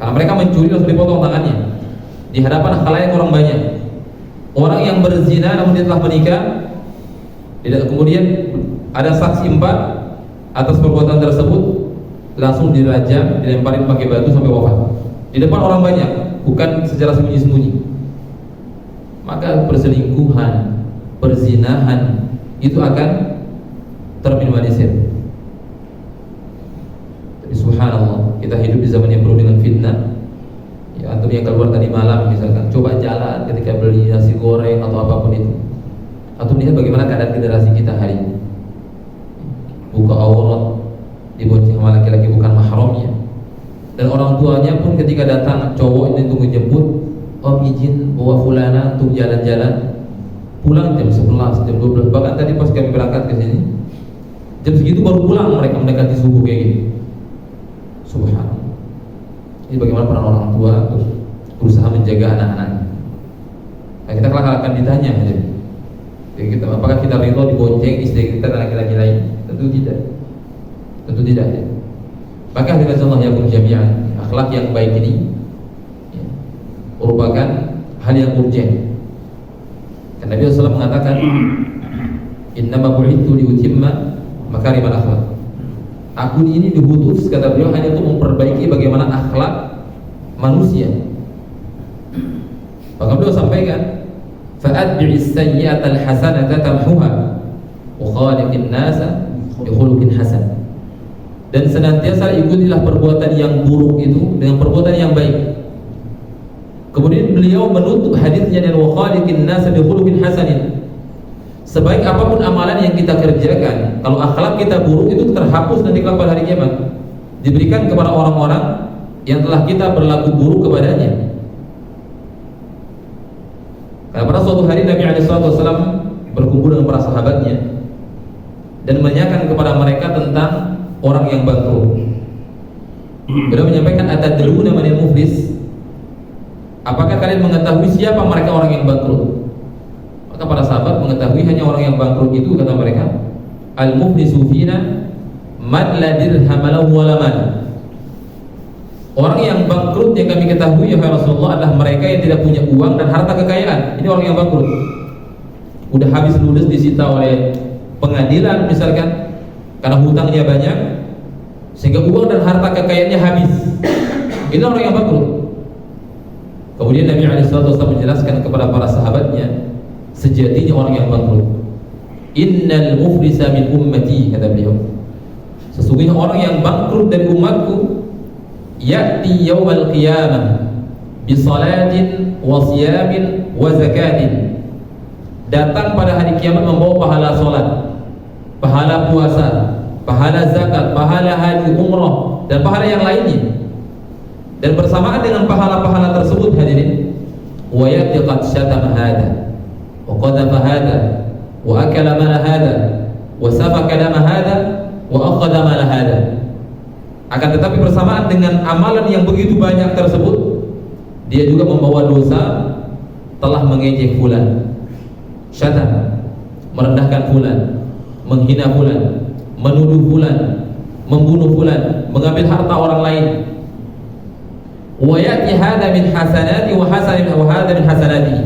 karena mereka mencuri langsung dipotong tangannya di hadapan khalayak orang banyak. Orang yang berzina namun dia telah menikah, tidak kemudian ada saksi 4 atas perbuatan tersebut, langsung dirajam, dilemparin pakai batu sampai wafat di depan orang banyak, bukan secara sembunyi-sembunyi. Maka perselingkuhan, perzinahan itu akan terminimalisir. Tapi subhanallah, kita hidup di zaman yang penuh dengan fitnah. Ya, antum yang keluar tadi malam misalkan, coba jalan ketika beli nasi goreng atau apapun itu, antum lihat bagaimana keadaan generasi kita hari ini. Buka aurat, dibonceng sama laki-laki bukan mahramnya, dan orang tuanya pun ketika datang cowok itu untuk menjemput, om izin bawa fulana untuk jalan-jalan, pulang jam 11, jam 12. Bahkan tadi pas kami berangkat ke sini, jam segitu baru pulang mereka mendekati subuh kayak gini. Subhanallah. Ini bagaimana peran orang tua untuk berusaha menjaga anak-anaknya. Nah, kita kelak akan ditanya, jadi kita, apakah kita ridho dibonceng istri kita dan laki-laki lain? Tentu tidak. Tentu tidak. Ya. Maka hadirin Allah yakum jami'an, akhlak yang baik ini ya, merupakan hal yang urgen. Karena Nabi SAW mengatakan, innama bu'ithu liutimma makarimal akhlak. Aku ini diutus, kata beliau, hanya untuk memperbaiki bagaimana akhlak manusia. Maka beliau sampaikan, fa'adbi'is sayyi'atal hasanata tamhuha wa khaliqin nasa bi khuluqin hasan. Dan senantiasa ikutilah perbuatan yang buruk itu dengan perbuatan yang baik. Kemudian beliau menutup hadisnya dengan wa khaliqin nasa bi khuluqin hasanin. Sebaik apapun amalan yang kita kerjakan, kalau akhlak kita buruk itu terhapus nanti pada hari kiamat, diberikan kepada orang-orang yang telah kita berlaku buruk kepadanya. Karena pada suatu hari Nabi SAW berkumpul dengan para sahabatnya dan menanyakan kepada mereka tentang orang yang bangkrut. Beliau menyampaikan, atadruna manil muflis? Apakah kalian mengetahui siapa mereka orang yang bangkrut? Maka para sahabat mengetahui hanya orang yang bangkrut itu, kata mereka, al-muflisu fina man la dirham lahu wa la mal. Orang yang bangkrut yang kami ketahui ya Rasulullah adalah mereka yang tidak punya uang dan harta kekayaan. Ini orang yang bangkrut. Udah habis ludes disita oleh pengadilan misalkan karena hutangnya banyak, sehingga uang dan harta kekayaannya habis. Ini orang yang bangkrut. Kemudian Nabi SAW menjelaskan kepada para sahabatnya, sejatinya orang yang bangkrut innal muflisa min ummati, kata beliau, sesungguhnya orang yang bangkrut dari umatku, ya'ti yaumal qiyamah bi salatin wa siyamin wa zakatin, datang pada hari kiamat membawa pahala salat, pahala puasa, pahala zakat, pahala haji, umrah, dan pahala yang lainnya. Dan bersamaan dengan pahala-pahala tersebut, hadirin, wa ya'ti qad syatama hada wa qadhafa hada wa akala mala hada wa safaka dama hada wa aqada mala hada. Akan tetapi bersamaan dengan amalan yang begitu banyak tersebut, dia juga membawa dosa, telah mengejek fulan, syatama, merendahkan fulan, menghina fulan, menuduh fulan, membunuh fulan, mengambil harta orang lain. Wa ya'ti hadza min hasanati wa hadza min hasanatihi.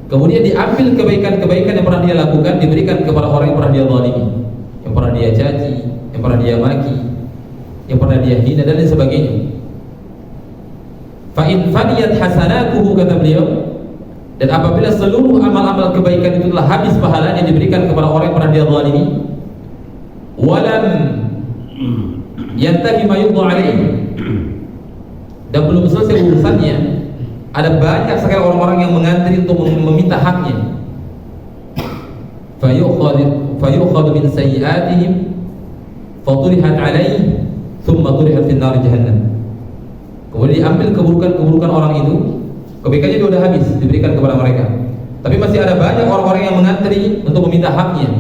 Kemudian diambil kebaikan-kebaikan yang pernah dia lakukan, diberikan kepada orang yang pernah dia zalimi, yang pernah dia caci, yang pernah dia maki, yang pernah dia hina, dan lain sebagainya. Fa in faniyat hasanatuhu, kata beliau, dan apabila seluruh amal-amal kebaikan itu telah habis pahalanya, diberikan kepada orang yang pernah dia zalimi, walam yantahi ma yudha alaihi, dan belum selesai urusannya, ada banyak sekali orang-orang yang mengantri untuk meminta haknya. Fayukhadhu min sayyi'atihim faturihat alaihi thumma turihat fi nar jahannam. Kemudian diambil keburukan-keburukan orang itu, kebaikannya sudah habis, diberikan kepada mereka. Tapi masih ada banyak orang-orang yang mengantri untuk meminta haknya.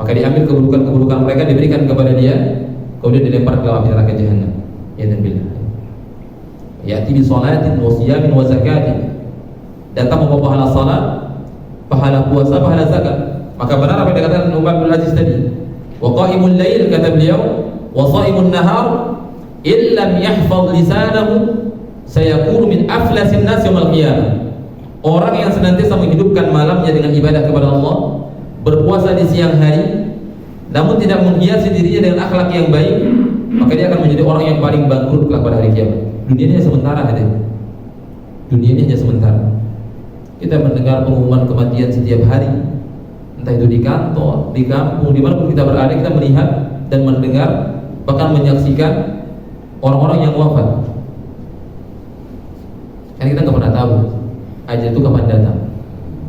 Maka diambil keburukan-keburukan mereka, diberikan kepada dia, kemudian dilempar ke api neraka jahannam. Ya dan billah. Ya'ti bi shalatin wa siyamin wa zakatin, datang membawa pahala salat, pahala puasa, pahala zakat. Maka benar apa yang dikatakan Umar bin Aziz tadi, wa qa'imul lail, kata beliau, wa sha'imun nahar illam yahfaz lisanahu sayakunu min aflasin nas yaumil qiyamah. Orang yang senantiasa menghidupkan malamnya dengan ibadah kepada Allah, berpuasa di siang hari, namun tidak menghiasi dirinya dengan akhlak yang baik, maka dia akan menjadi orang yang paling bangkrut kelak pada hari kiamat. Dunia ini hanya sementara, hadir. Dunia ini hanya sementara. Kita mendengar pengumuman kematian setiap hari, entah itu di kantor, di kampung, dimanapun kita berada, kita melihat dan mendengar, bahkan menyaksikan orang-orang yang wafat. Karena kita nggak pernah tahu ajal itu kapan datang,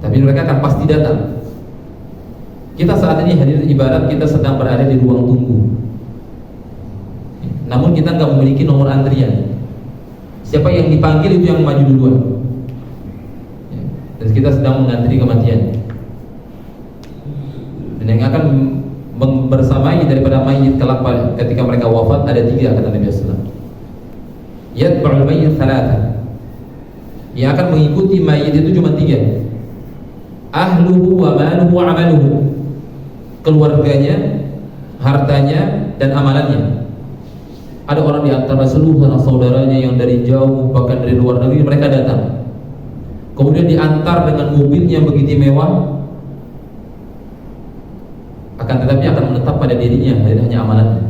tapi mereka akan pasti datang. Kita saat ini hadir ibarat kita sedang berada di ruang tunggu, namun kita nggak memiliki nomor antrian. Siapa yang dipanggil itu yang maju duluan, dan kita sedang mengantri kematian. Dan yang akan bersamai daripada mayit kelak ketika mereka wafat ada 3, kata Nabi sallallahu alaihi wasallam. Yatba'ul mayyit thalatha, yang akan mengikuti mayit itu cuma 3. Ahluhu wa maluhu wa amaluhu, keluarganya, hartanya, dan amalannya. Ada orang di antara seluruh anak saudaranya yang dari jauh, bahkan dari luar negeri, mereka datang. Kemudian diantar dengan mobil yang begitu mewah, akan tetapi akan menetap pada dirinya hanya amalannya.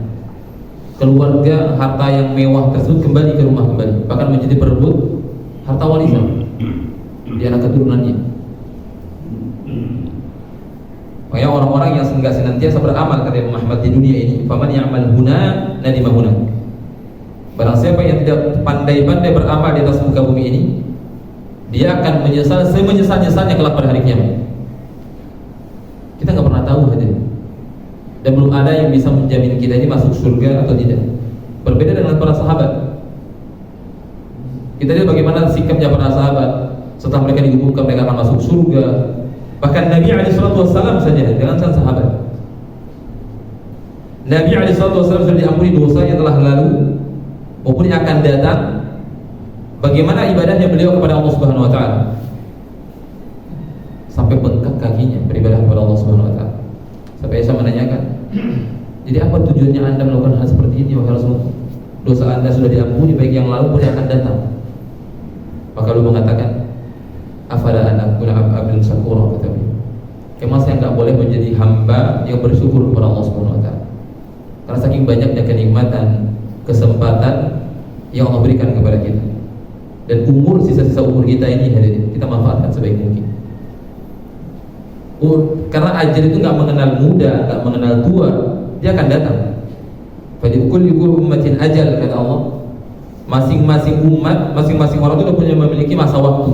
Keluarga, harta yang mewah tersebut kembali ke rumah kembali, bahkan menjadi perebut harta warisan di anak keturunannya. Makanya orang-orang yang enggak senantiasa beramal, kata Muhammad, di dunia ini, faman ya'mal huna nadima huna. Barang siapa yang tidak pandai-pandai beramal di atas muka bumi ini, dia akan menyesal semenyesal-nyesalnya kelak pada hari kiamat. Kita nggak pernah tahu, hadir. Dan belum ada yang bisa menjamin kita ini masuk surga atau tidak. Berbeda dengan para sahabat. Kita lihat bagaimana sikapnya para sahabat setelah mereka diumumkan mereka akan masuk surga. Bahkan Nabi SAW saja dengan sang sahabat, Nabi SAW sudah diampuni dosa yang telah lalu maupun yang akan datang. Bagaimana ibadahnya beliau kepada Allah Subhanahu Wa Taala, sampai bengkak kakinya beribadah kepada Allah Subhanahu Wa Taala. Sampai saya menanyakan, jadi apa tujuannya anda melakukan hal seperti ini, wahai Rasulullah? Dosa anda sudah diampuni, baik yang lalu pun yang akan datang. Maka beliau mengatakan, afala an akuna abdan syakura, kata beliau. Emang saya nggak boleh menjadi hamba yang bersyukur kepada Allah Subhanahu Wa Taala? Karena saking banyaknya kenikmatan, kesempatan yang Allah berikan kepada kita, dan umur, sisa-sisa umur kita ini, hadirin, kita manfaatkan sebaik mungkin. Karena ajal itu nggak mengenal muda, nggak mengenal tua, dia akan datang. Fadi kulli ummatin ajal, kata Allah. Masing-masing umat, masing-masing orang itu punya memiliki masa waktu.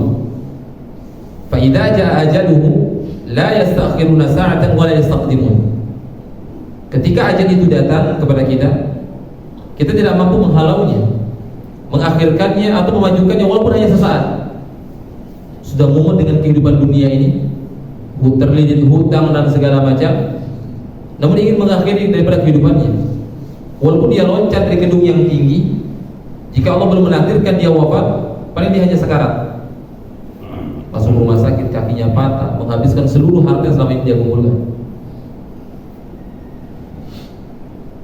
Fa idza jaa ajaluhu la yastakhiruna sa'atan wa la yastaqdimun. Ketika ajal itu datang kepada kita, kita tidak mampu menghalaunya, mengakhirkannya atau memajukannya walaupun hanya sesaat. Sudah mumet dengan kehidupan dunia ini, terlilit hutang dan segala macam, namun ingin mengakhiri daripada kehidupannya. Walaupun dia loncat dari gedung yang tinggi, jika Allah belum menakdirkan dia wafat, paling dia hanya sekarat, masuk rumah sakit, kakinya patah, menghabiskan seluruh harta yang selama ini dia kumpulkan.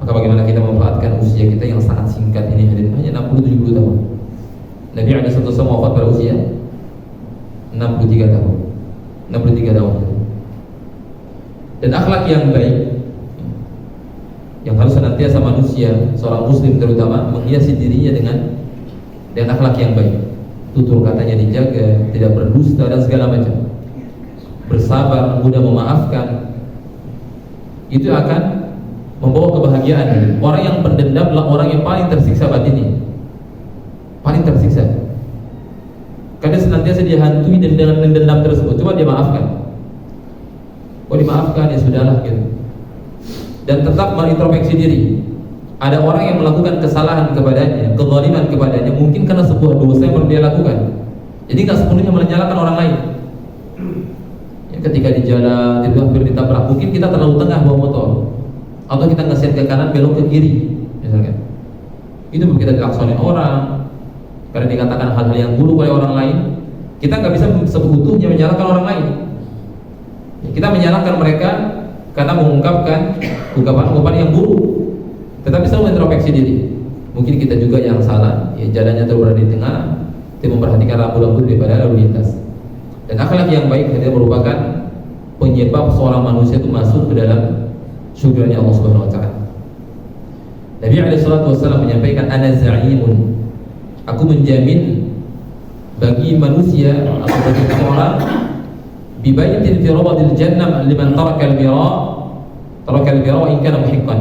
Maka bagaimana kita memanfaatkan usia kita yang sangat singkat ini, hadirin, hanya 60-70 tahun. Nabi SAW wafat pada usia 63 tahun. 63 tahun. Dan akhlak yang baik yang harus senantiasa manusia, seorang muslim terutama, menghiasi dirinya dengan akhlak yang baik. Tutur katanya dijaga, tidak berdusta dan segala macam. Bersabar, mudah memaafkan. Itu akan membawa kebahagiaan. Orang yang pendendam adalah orang yang paling tersiksa batinnya. Paling tersiksa. Karena senantiasa dia hantui dengan dendam tersebut. Coba dia maafkan. Oh, dimaafkan, ya sudahlah gitu. Dan tetap mengintrospeksi diri. Ada orang yang melakukan kesalahan kepadanya, kezaliman kepadanya, mungkin karena sebuah dosa yang pernah dia lakukan. Jadi nggak sepenuhnya menyalahkan orang lain. Ya, ketika di jalan itu hampir ditabrak, mungkin kita terlalu tengah bawa motor, atau kita ngeset ke kanan belok ke kiri, misalkan. Itu kita dilaksonin orang, karena dikatakan hal-hal yang buruk oleh orang lain. Kita nggak bisa seutuhnya menyalahkan orang lain. Ya, kita menyalahkan mereka karena mengungkapkan ungkapan-ungkapan yang buruk, tetapi selalu introspeksi diri. Mungkin kita juga yang salah, ya, jalannya terus berada di tengah, tidak memperhatikan rambu-rambu daripada lalu lintas. Dan akhlak yang baik itu merupakan penyebab seorang manusia itu masuk ke dalam surganya Allah Subhanahu Wa Taala. Nabi SAW menyampaikan, ana za'imun, aku menjamin bagi manusia atau bagi seorang, bibaitin fi rawadil jannah liman taraka al-bira wa in kana muhiqqan.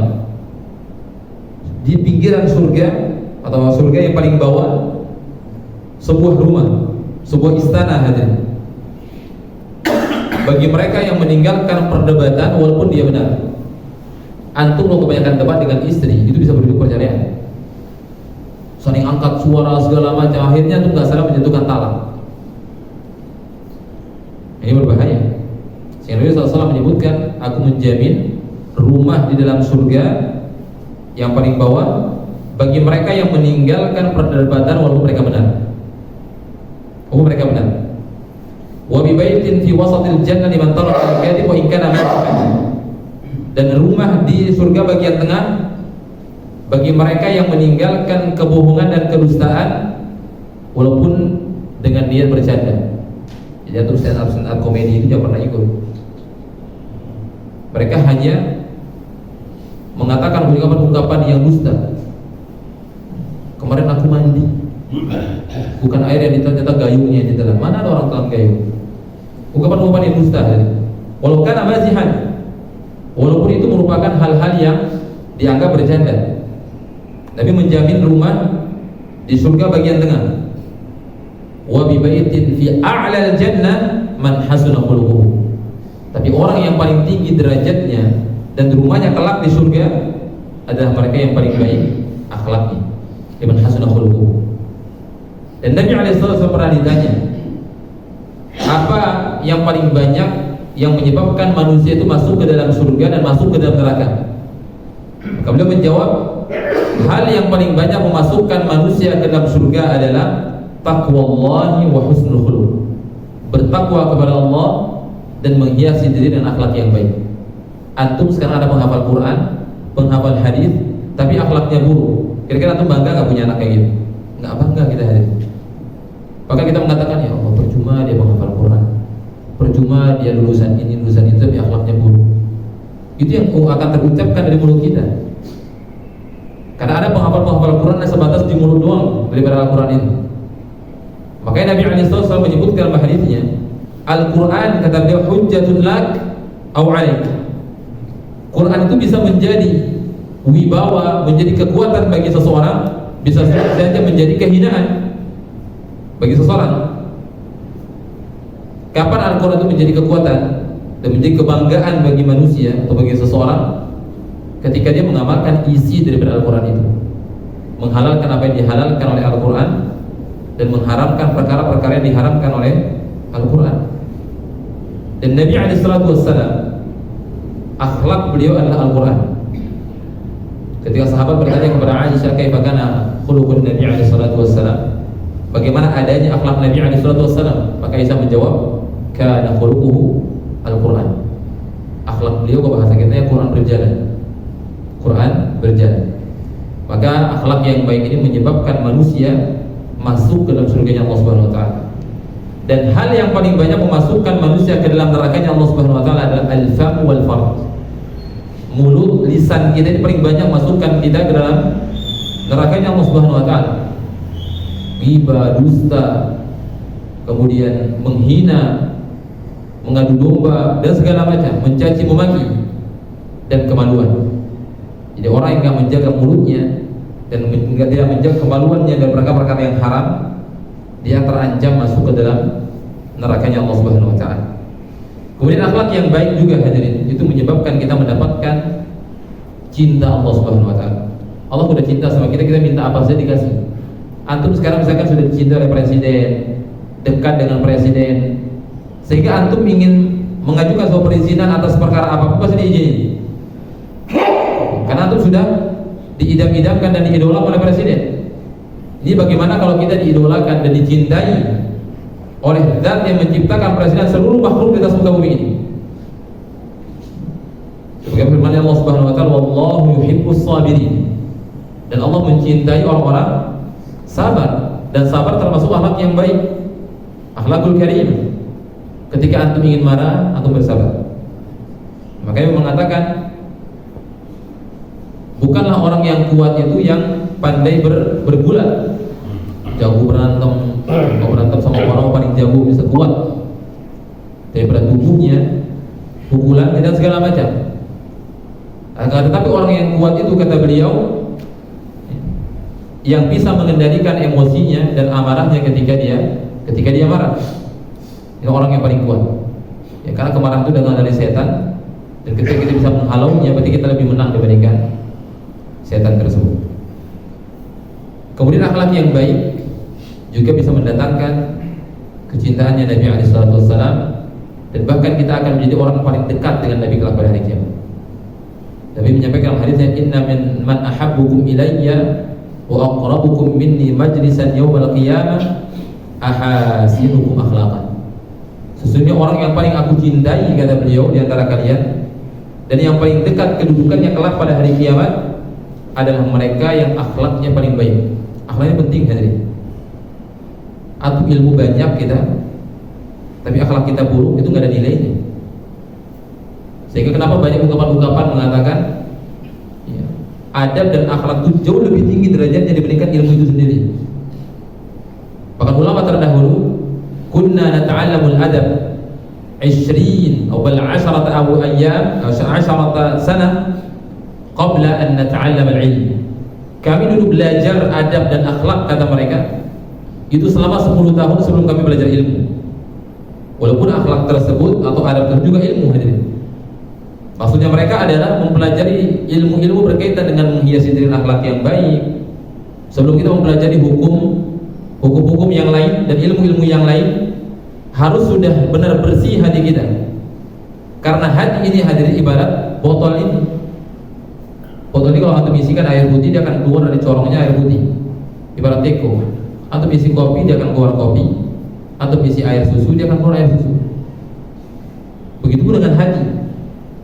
Di pinggiran surga atau surga yang paling bawah, sebuah rumah, sebuah istana hadirin, bagi mereka yang meninggalkan perdebatan walaupun dia benar. Antum lo kebanyakan debat dengan istri, itu bisa berduduk perceraian. Saling angkat suara segala macam, akhirnya tuh nggak salah menjatuhkan talak. Ini berbahaya. Sehingga Nabi SAW menyebutkan, aku menjamin rumah di dalam surga yang paling bawah bagi mereka yang meninggalkan perdebatan walaupun mereka benar. Walaupun mereka benar. Wa bi baitin fi wasatil jannah liman taraka al-kadhib wa in kana mu'min. Dan rumah di surga bagian tengah bagi mereka yang meninggalkan kebohongan dan kedustaan walaupun dengan niat bercanda. Jadi atau stand up komedi itu jangan pernah ikut. Mereka hanya mengatakan ungkapan-ungkapan yang dusta. Kemarin aku mandi, bukan air yang ditelan, ternyata gayungnya yang ditelan. Mana ada orang telan gayung? Ungkapan-ungkapan yang dusta. Walau kana mazihan, walaupun itu merupakan hal-hal yang dianggap bercanda. Nabi menjamin rumah di surga bagian tengah. Wa bi baitin fi a'lal jannah man hasuna khuluquhu. Tapi orang yang paling tinggi derajatnya dan rumahnya kelak di surga adalah mereka yang paling baik akhlaknya. Man hasuna khuluquhu. Dan Nabi SAW pernah ditanya, apa yang paling banyak yang menyebabkan manusia itu masuk ke dalam surga dan masuk ke dalam neraka? Maka beliau menjawab, hal yang paling banyak memasukkan manusia ke dalam surga adalah taqwallahi wa husnul khuluq. Bertakwa kepada Allah dan menghiasi diri dengan akhlak yang baik. Antum sekarang ada penghafal Quran, penghafal hadis, tapi akhlaknya buruk. Kira-kira antum bangga nggak punya anak kayak gitu? Nggak bangga kita hadir. Maka kita mengatakan, ya Allah, percuma dia menghafal Quran, percuma dia lulusan ini lulusan itu, tapi akhlaknya buruk. Itu yang akan terucapkan dari mulut kita. Karena ada penghafal Quran yang sebatas di mulut doang daripada Al-Quran itu. Makanya Nabi SAW menyebutkan dalam hadisnya, Al-Quran kata beliau hujjatun lak au 'alaik. Quran itu bisa menjadi wibawa, menjadi kekuatan bagi seseorang, bisa saja menjadi kehinaan bagi seseorang. Kapan Al-Quran itu menjadi kekuatan dan menjadi kebanggaan bagi manusia atau bagi seseorang? Ketika dia mengamalkan isi daripada Al-Quran itu, menghalalkan apa yang dihalalkan oleh Al-Quran dan mengharamkan perkara-perkara yang diharamkan oleh Al-Quran. Dan Nabi SAW, akhlak beliau adalah Al-Quran. Ketika sahabat bertanya kepada Aisyah, kaifa kana khuluqun Nabi SAW, bagaimana adanya akhlak Nabi SAW, maka Aisyah menjawab, kana khuluquhu Al-Quran. Akhlak beliau, ke bahasa kita ya, Quran berjalan. Quran berjalan. Maka akhlak yang baik ini menyebabkan manusia masuk ke dalam surganya Allah Subhanahu wa taala. Dan hal yang paling banyak memasukkan manusia ke dalam nerakanya Allah Subhanahu wa taala adalah al-fam wal farj. Mulut, lisan kita ini paling banyak masukkan kita ke dalam nerakanya Allah Subhanahu wa taala. Ghibah, dusta, kemudian menghina, mengadu domba dan segala macam, mencaci memaki dan kemaluan. Jadi orang yang tidak menjaga mulutnya dan tidak menjaga kemaluannya dan perkara-perkara yang haram, dia terancam masuk ke dalam nerakanya Allah Subhanahu wa taala. Kemudian akhlak yang baik juga hadirin, itu menyebabkan kita mendapatkan cinta Allah Subhanahu wa taala. Allah sudah cinta sama kita, kita minta apa saja dikasih. Antum sekarang misalkan sudah dicinta oleh presiden, dekat dengan presiden, sehingga antum ingin mengajukan sebuah perizinan atas perkara apa-apa pasti diizinin. Karena antum sudah diidam-idamkan dan diidolakan oleh presiden. Ini bagaimana kalau kita diidolakan dan dicintai oleh zat yang menciptakan presiden seluruh makhluk di atas muka bumi ini. Sebagai firman Allah Subhanahu wa taala, wallahu yuhibbus sabirin. Dan Allah mencintai orang-orang sabar, dan sabar termasuk akhlak yang baik, akhlakul karim. Ketika antum ingin marah, antum bersabar. Makanya mengatakan, bukanlah orang yang kuat itu yang pandai bergulat, jago berantem, mau berantem sama orang paling jago, bisa kuat daripada tubuhnya, pukulan dan segala macam. Tetapi orang yang kuat itu, kata beliau, yang bisa mengendalikan emosinya dan amarahnya ketika dia marah. Ini orang yang paling kuat. Ya, karena kemarahan itu datang dari setan, dan ketika kita bisa menghalaunya, berarti kita lebih menang dibandingkan setan tersebut. Kemudian akhlak yang baik juga bisa mendatangkan kecintaannya Nabi SAW, dan bahkan kita akan menjadi orang paling dekat dengan Nabi kelak pada hari kiamat. Nabi menyampaikan hadisnya, inna min man ahabbukum ilayya wa aqrabukum minni majlisan yawmal qiyamah ahasinukum akhlaqan. Sesungguhnya orang yang paling aku cintai, kata beliau, di antara kalian, dan yang paling dekat kedudukannya kelak pada hari kiamat adalah mereka yang akhlaknya paling baik. Akhlaknya penting, hadirin. Atau ilmu banyak kita, tapi akhlak kita buruk, itu nggak ada nilainya. Sehingga kenapa banyak ungkapan-ungkapan mengatakan, ya, adab dan akhlak itu jauh lebih tinggi derajatnya dibandingkan ilmu itu sendiri. Bahkan ulama terdahulu, kunna nata'allamul adab 20 atau bal 10 ayyam atau 10 sana qabla an nata'allam al-ilm. Kami dulu belajar adab dan akhlak, kata mereka, itu selama 10 tahun sebelum kami belajar ilmu. Walaupun akhlak tersebut atau adab tersebut juga ilmu, hadirin. Maksudnya mereka adalah mempelajari ilmu-ilmu berkaitan dengan menghiasi diri akhlak yang baik. Sebelum kita mempelajari hukum-hukum yang lain dan ilmu-ilmu yang lain, harus sudah benar bersih hati kita. Karena hati ini, hadirin, ibarat botol ini. Botol ini kalau antum isikan air putih, dia akan keluar dari corongnya air putih. Ibarat teko. Antum isi kopi, dia akan keluar kopi. Antum isi air susu, dia akan keluar air susu. Begitu pun dengan hati.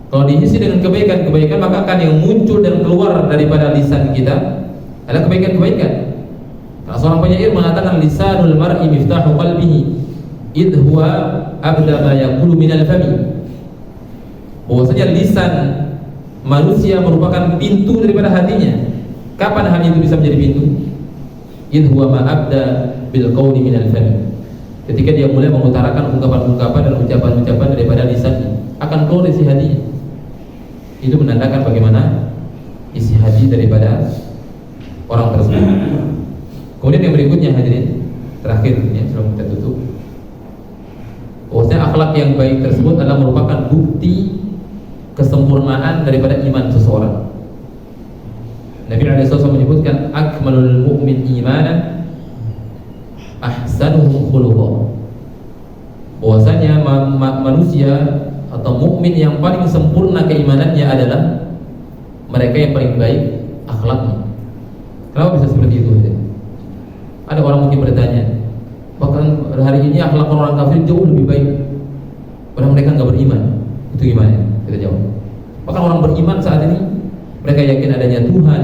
Kalau diisi dengan kebaikan-kebaikan, maka akan yang muncul dan keluar daripada lisan kita adalah kebaikan-kebaikan. Nah, seorang penyair mengatakan, lisanul mar'i miftahu qalbihi idh huwa abda ma yaqulu minal fami. Bahwasanya lisan manusia merupakan pintu daripada hatinya. Kapan hal itu bisa menjadi pintu? Idh huwa ma abda bil qawli minal fami. Ketika dia mulai mengutarakan ungkapan-ungkapan dan ucapan-ucapan daripada lisannya. akan keluar isi hatinya. Itu menandakan bagaimana isi hati daripada orang tersebut. Kemudian yang berikutnya hadirin, terakhir ya, sebelum kita tutup, bahwasanya akhlak yang baik tersebut adalah merupakan bukti kesempurnaan daripada iman seseorang. Nabi SAW menyebutkan akmalul mu'min imanan ahsanuhum khuluqan. Bahwasanya manusia atau mukmin yang paling sempurna keimanannya adalah mereka yang paling baik akhlaknya. Kenapa bisa seperti itu? Ada orang mungkin bertanya, bahkan hari ini akhlak orang kafir jauh lebih baik, padahal mereka nggak beriman. Itu gimana? Kita jawab. Bahkan orang beriman saat ini mereka yakin adanya Tuhan,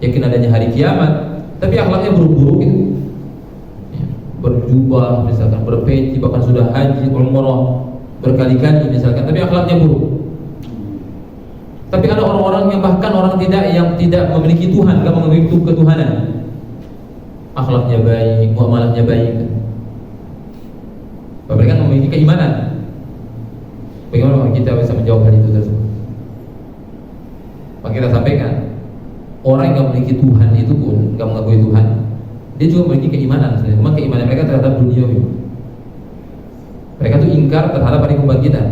yakin adanya hari kiamat, tapi akhlaknya buruk-buruk itu. Berjubah misalkan, berpeci, bahkan sudah haji, umrah berkali-kali misalkan, tapi akhlaknya buruk. Tapi ada orang-orang yang bahkan orang yang tidak memiliki Tuhan, tidak memiliki ketuhanan, akhlaknya baik, muamalahnya baik, mereka memiliki keimanan. Bagaimana kita bisa menjawab hal itu tersebut? Maka kita sampaikan, orang yang memiliki Tuhan itu pun tidak mengakui Tuhan, dia juga memiliki keimanan sebenarnya. Cuma keimanan mereka terhadap dunia. Mereka tuh ingkar terhadap hari kebangkitan.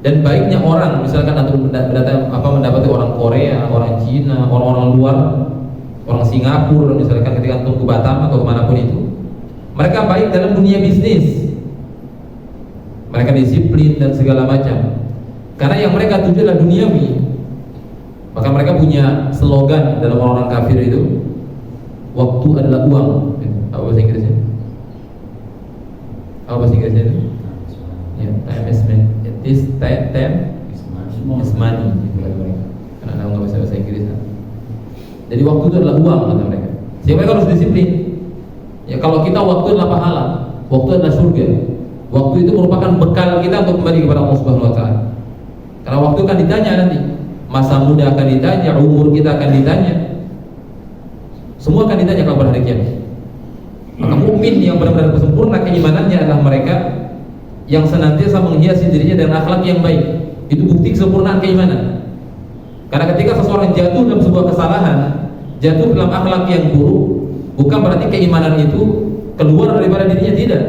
Dan baiknya orang, misalkan atau mendapati orang Korea, orang Cina, orang-orang luar, orang Singapura, misalkan ketika antum ke Batam atau kemanapun itu, mereka baik dalam dunia bisnis, mereka disiplin dan segala macam. Karena yang mereka tuju adalah duniawi. Maka mereka punya slogan dalam orang-orang kafir itu, waktu adalah uang. Apa bahasa Inggrisnya? Apa bahasa Inggrisnya itu? Ya, time is money. This time is money. Karena nggak bisa bahasa Inggris. Jadi waktu itu adalah uang kata mereka. Sehingga mereka harus disiplin. Ya, kalau kita waktu adalah pahala, waktu adalah surga. Waktu itu merupakan bekal kita untuk kembali kepada Allah Subhanahu Wa Taala. Karena waktu akan ditanya nanti, masa muda akan ditanya, umur kita akan ditanya, semua akan ditanya kalau pada hari kiamat. Maka mukmin yang benar-benar sempurna keimanannya adalah mereka yang senantiasa menghiasi dirinya dengan akhlak yang baik. Itu bukti kesempurnaan keimanan. Karena ketika seseorang jatuh dalam sebuah kesalahan, jatuh dalam akhlak yang buruk, bukan berarti keimanan itu keluar daripada dirinya, tidak.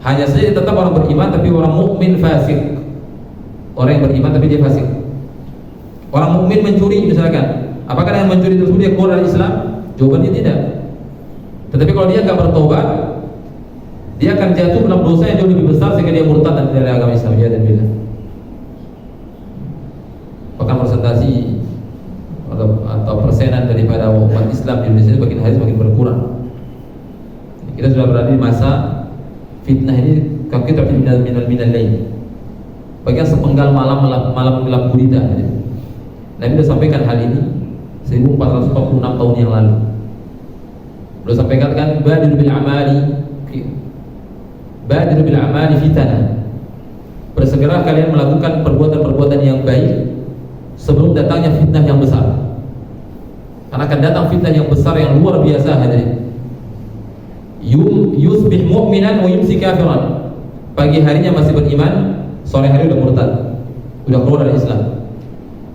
Hanya saja tetap orang beriman tapi orang mukmin fasik. Orang yang beriman tapi dia fasik. Orang mukmin mencuri misalkan, apakah dengan mencuri tersebut dia keluar dari Islam? Jawabannya tidak. Tetapi kalau dia nggak bertobat, dia akan jatuh dalam dosa yang jauh lebih besar sehingga dia murtad dari agama Islam. Ya dan bila. Bahkan presentasi atau persenan daripada umat Islam di Indonesia makin hari semakin berkurang. Kita sudah berada di masa fitnah ini, kalau kita minal lain, bagian sepenggal malam gelap gulita. Nabi sudah sampaikan hal ini 1446 tahun yang lalu. Beliau sampaikan kan, badir bil amali fitana. Bersegera kalian melakukan perbuatan-perbuatan yang baik sebelum datangnya fitnah yang besar. Karena akan datang fitnah yang besar yang luar biasa hadirin. Yusbih mu'minan wa yumsi kafiran. Pagi harinya masih beriman, sore hari udah murtad, udah keluar dari Islam.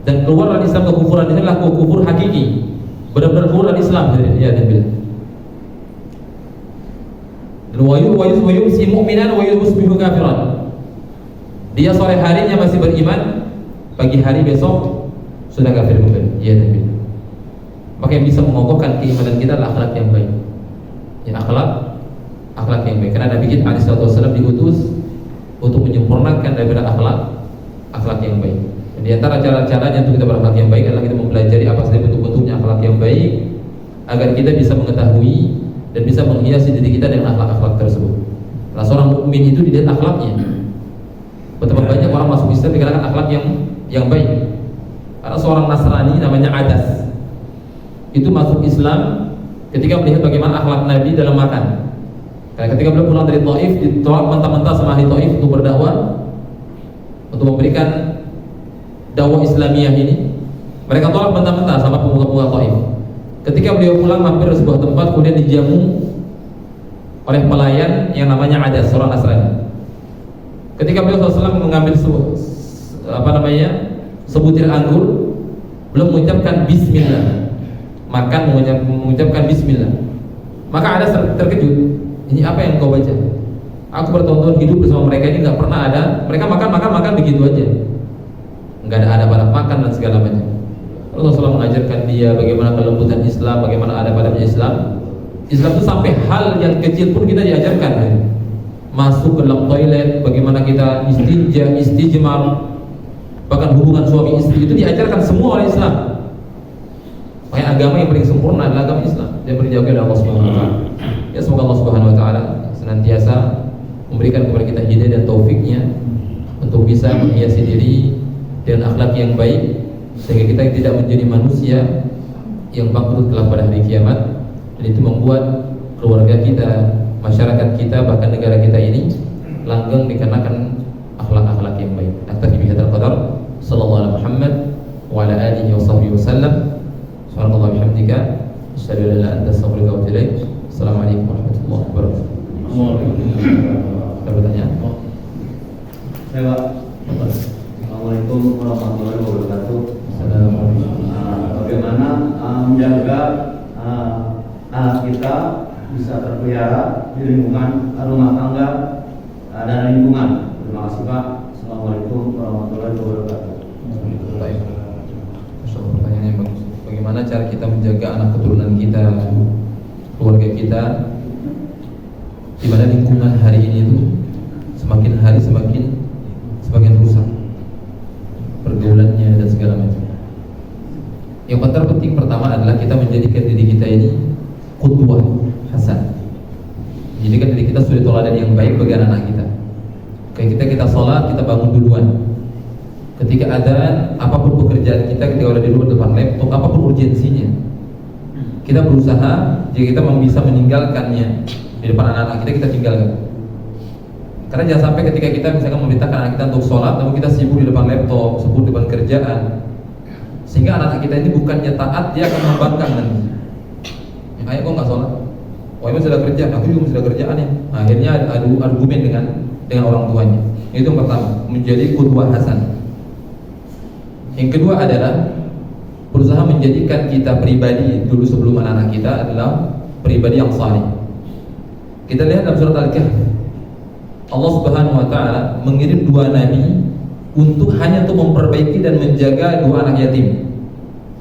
Dan keluar dari Islam, kekufuran ini adalah kufur hakiki, benar-benar keluar dari Islam. Ya dan bila. Wa yumsi mu'minan wa yusbihu kafiran. Dia sore harinya masih beriman, pagi hari besok sudah kafir kembali. Ya dan bila. Maka yang bisa mengokohkan keimanan kita adalah akhlak yang baik. Ya, akhlak yang baik. Karena Nabi kita SAW diutus untuk menyempurnakan daripada akhlak yang baik. Dan di antara cara-caranya untuk kita berakhlak yang baik adalah kita mempelajari apa saja bentuk-bentuknya akhlak yang baik, agar kita bisa mengetahui dan bisa menghiasi diri kita dengan akhlak-akhlak tersebut. Nah, seorang mukmin itu dilihat akhlaknya. Betapa banyak orang masuk Islam dikarenakan akhlak yang baik. Karena seorang Nasrani namanya Adas itu masuk Islam ketika melihat bagaimana akhlak Nabi dalam makan. Karena ketika beliau pulang dari Taif, ditolak mentah-mentah sama ahli Taif untuk berdakwah, untuk memberikan dakwah Islamiyah ini. Mereka tolak mentah-mentah sama pemuka-pemuka Taif. Ketika beliau pulang mampir di sebuah tempat, kemudian dijamu oleh pelayan yang namanya Adas, seorang Nasrani. Ketika beliau SAW mengambil sebutir anggur, belum mengucapkan bismillah, makan mengucapkan bismillah. Maka ada terkejut, ini apa yang kau baca? Aku bertahun-tahun hidup bersama mereka ini nggak pernah ada, mereka makan begitu aja, nggak ada adab makan dan segala macam. Rasulullah SAW mengajarkan dia bagaimana kelembutan Islam, bagaimana adab-adabnya Islam. Islam itu sampai hal yang kecil pun kita diajarkan. Masuk ke dalam toilet, bagaimana kita istinja, istijmar, bahkan hubungan suami istri itu diajarkan semua oleh Islam. Makanya agama yang paling sempurna adalah agama Islam, yang berjaga oleh Allah Subhanahu wa taala. Ya, semoga Allah Subhanahu wa taala senantiasa memberikan kepada kita hidayah dan taufiknya untuk bisa menghiasi diri dengan akhlak yang baik, sehingga kita tidak menjadi manusia yang bangkrut kelak pada hari kiamat. Dan itu membuat keluarga kita, masyarakat kita, bahkan negara kita ini langgeng dikarenakan akhlak-akhlak yang baik. Aktafi bihadzal qadar. Sallallahu alaihi Muhammad wa ala alihi wa sahbihi wasallam. Subhanallah bihamdika asyhadu an la ilaha illa anta astaghfiruka wa atubu ilaik. Assalamualaikum warahmatullahi wabarakatuh. Ada pertanyaan? Saya Pak. Assalamualaikum warahmatullahi wabarakatuh. Bagaimana menjaga anak kita bisa terpelihara di lingkungan rumah tangga dan lingkungan? Terima kasih Pak. Assalamualaikum warahmatullahi wabarakatuh. Pertanyaan yang bagus. Bagaimana cara kita menjaga anak keturunan kita, keluarga kita, di mana lingkungan hari ini itu semakin hari semakin rusak, pergaulannya dan segala macam. Yang terpenting pertama adalah kita menjadikan diri kita ini qudwah hasan. Jadikan diri kita suri teladan yang baik bagi anak-anak kita. Kayak kita sholat, kita bangun duluan. Ketika adzan, apapun pekerjaan kita, ketika ada di luar depan laptop, apapun urgensinya, kita berusaha jika kita bisa meninggalkannya di depan anak-anak kita tinggalkan. Karena jangan sampai ketika kita misalkan memerintahkan anak kita untuk sholat, namun kita sibuk di depan laptop, sibuk di depan kerjaan, sehingga anak-anak kita ini bukannya taat, dia akan membangkang nanti. Ayah kok nggak sholat? Oh ini sudah kerja, aku juga sudah kerjaan ya. Akhirnya adu argumen dengan orang tuanya. Itu yang pertama, menjadi qudwah hasan. Yang kedua adalah berusaha menjadikan kita pribadi dulu sebelum anak-anak kita adalah pribadi yang saleh. Kita lihat dalam surat Al-Kahf, Allah Subhanahu wa taala mengirim dua nabi untuk hanya untuk memperbaiki dan menjaga dua anak yatim